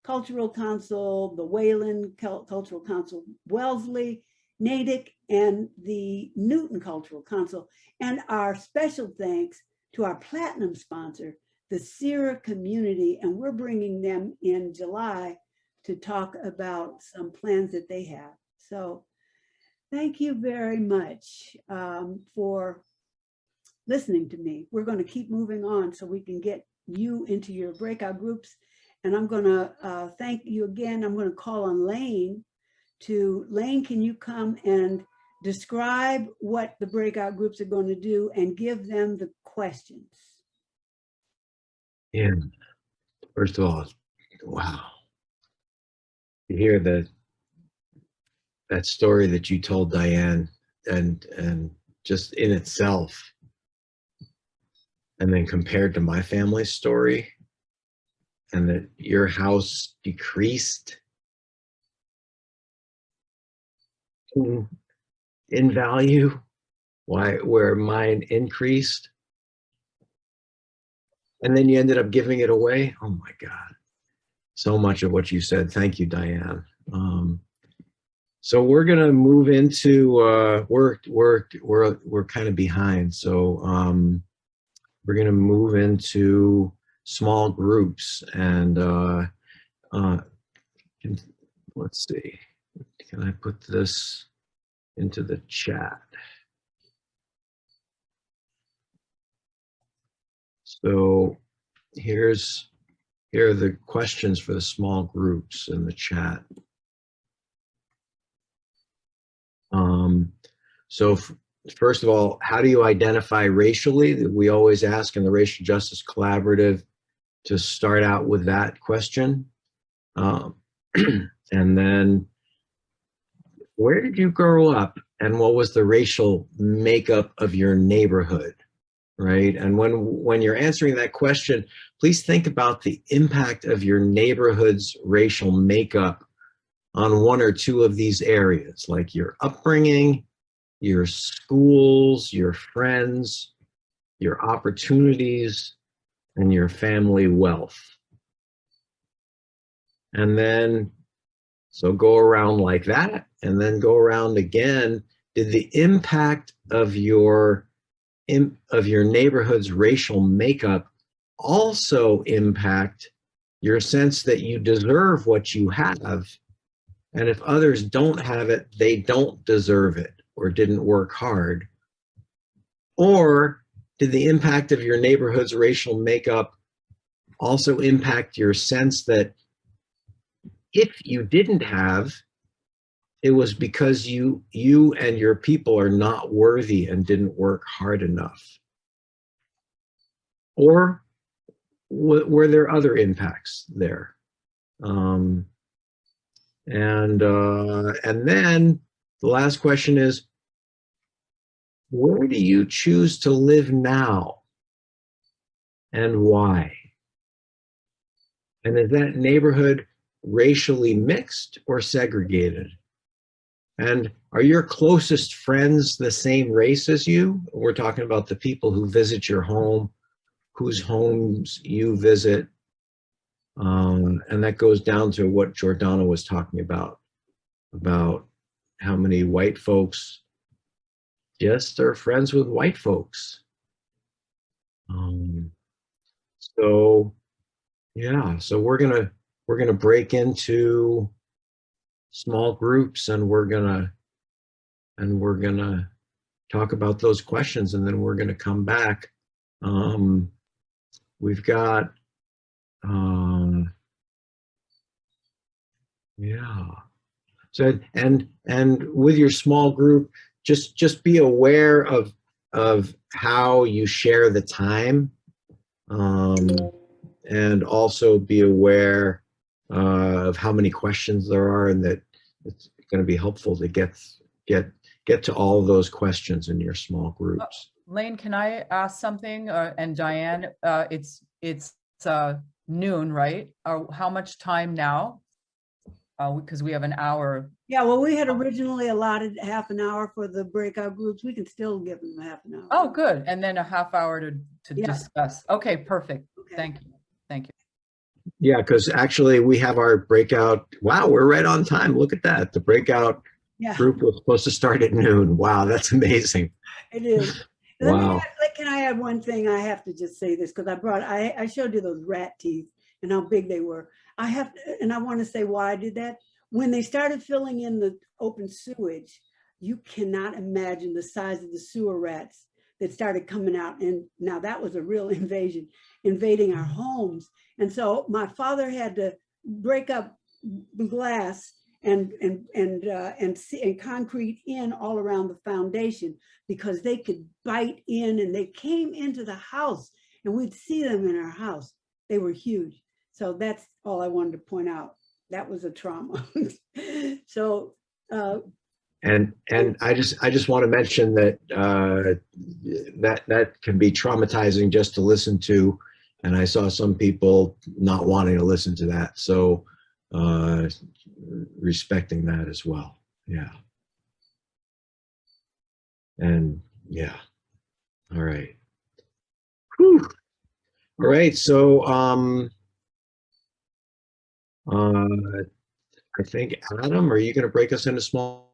Cultural Council, the Wayland Cultural Council, Wellesley, Natick, and the Newton Cultural Council. And our special thanks to our platinum sponsor, the Sierra community, and we're bringing them in July to talk about some plans that they have. So thank you very much for listening to me. We're going to keep moving on so we can get you into your breakout groups. And I'm going to thank you again. I'm going to call on Lane Lane, can you come and describe what the breakout groups are going to do and give them the questions? Yeah. First of all, wow. You hear that story that you told, Diane, and just in itself, and then compared to my family's story, and that your house decreased in value, where mine increased, and then you ended up giving it away. Oh my God. So much of what you said. Thank you, Diane. So we're gonna move into we're kind of behind. So we're gonna move into small groups, and let's see. Can I put this into the chat? So here are the questions for the small groups in the chat. So first of all, how do you identify racially? We always ask in the Racial Justice Collaborative to start out with that question. And then, where did you grow up and what was the racial makeup of your neighborhood, right? And when you're answering that question, please think about the impact of your neighborhood's racial makeup on one or two of these areas, like your upbringing, your schools, your friends, your opportunities, and your family wealth. And then, so go around like that, and then go around again. Did the impact of your neighborhood's racial makeup also impact your sense that you deserve what you have? And if others don't have it, they don't deserve it or didn't work hard? Or did the impact of your neighborhood's racial makeup also impact your sense that if you didn't have, it was because you and your people are not worthy and didn't work hard enough? Or were there other impacts there? And then the last question is, where do you choose to live now and why? And is that neighborhood racially mixed or segregated? And are your closest friends the same race as you? We're talking about the people who visit your home, whose homes you visit. And that goes down to what Jordana was talking about how many white folks just are friends with white folks. So yeah, so we're gonna break into small groups, and we're gonna talk about those questions, and then we're gonna come back. We've got yeah. So and with your small group, just be aware of how you share the time, and also be aware of how many questions there are, and that it's going to be helpful to get to all of those questions in your small groups. Lane, can I ask something? And Diane, it's noon, right? How much time now? Because we have an hour. Yeah, well, we had originally allotted half an hour for the breakout groups. We can still give them half an hour. Oh, good. And then a half hour to Yeah. discuss. Okay, perfect. Okay. Thank you. Thank you. Yeah, because actually we have our breakout. Wow, we're right on time. Look at that. The breakout Yeah, group was supposed to start at noon. Wow, that's amazing. it is. Wow. Can I add one thing? I have to just say this because I showed you those rat teeth and how big they were. I have to, and I want to say why I did that. When they started filling in the open sewage, you cannot imagine the size of the sewer rats that started coming out. And now that was a real invasion, invading our homes. And so my father had to break up glass and concrete in all around the foundation because they could bite in, and they came into the house and we'd see them in our house. They were huge. So that's all I wanted to point out. That was a trauma. So And I just want to mention that that can be traumatizing just to listen to, and I saw some people not wanting to listen to that. So respecting that as well. Yeah. And yeah. All right. Whew. All right. So I think Adam, are you going to break us into small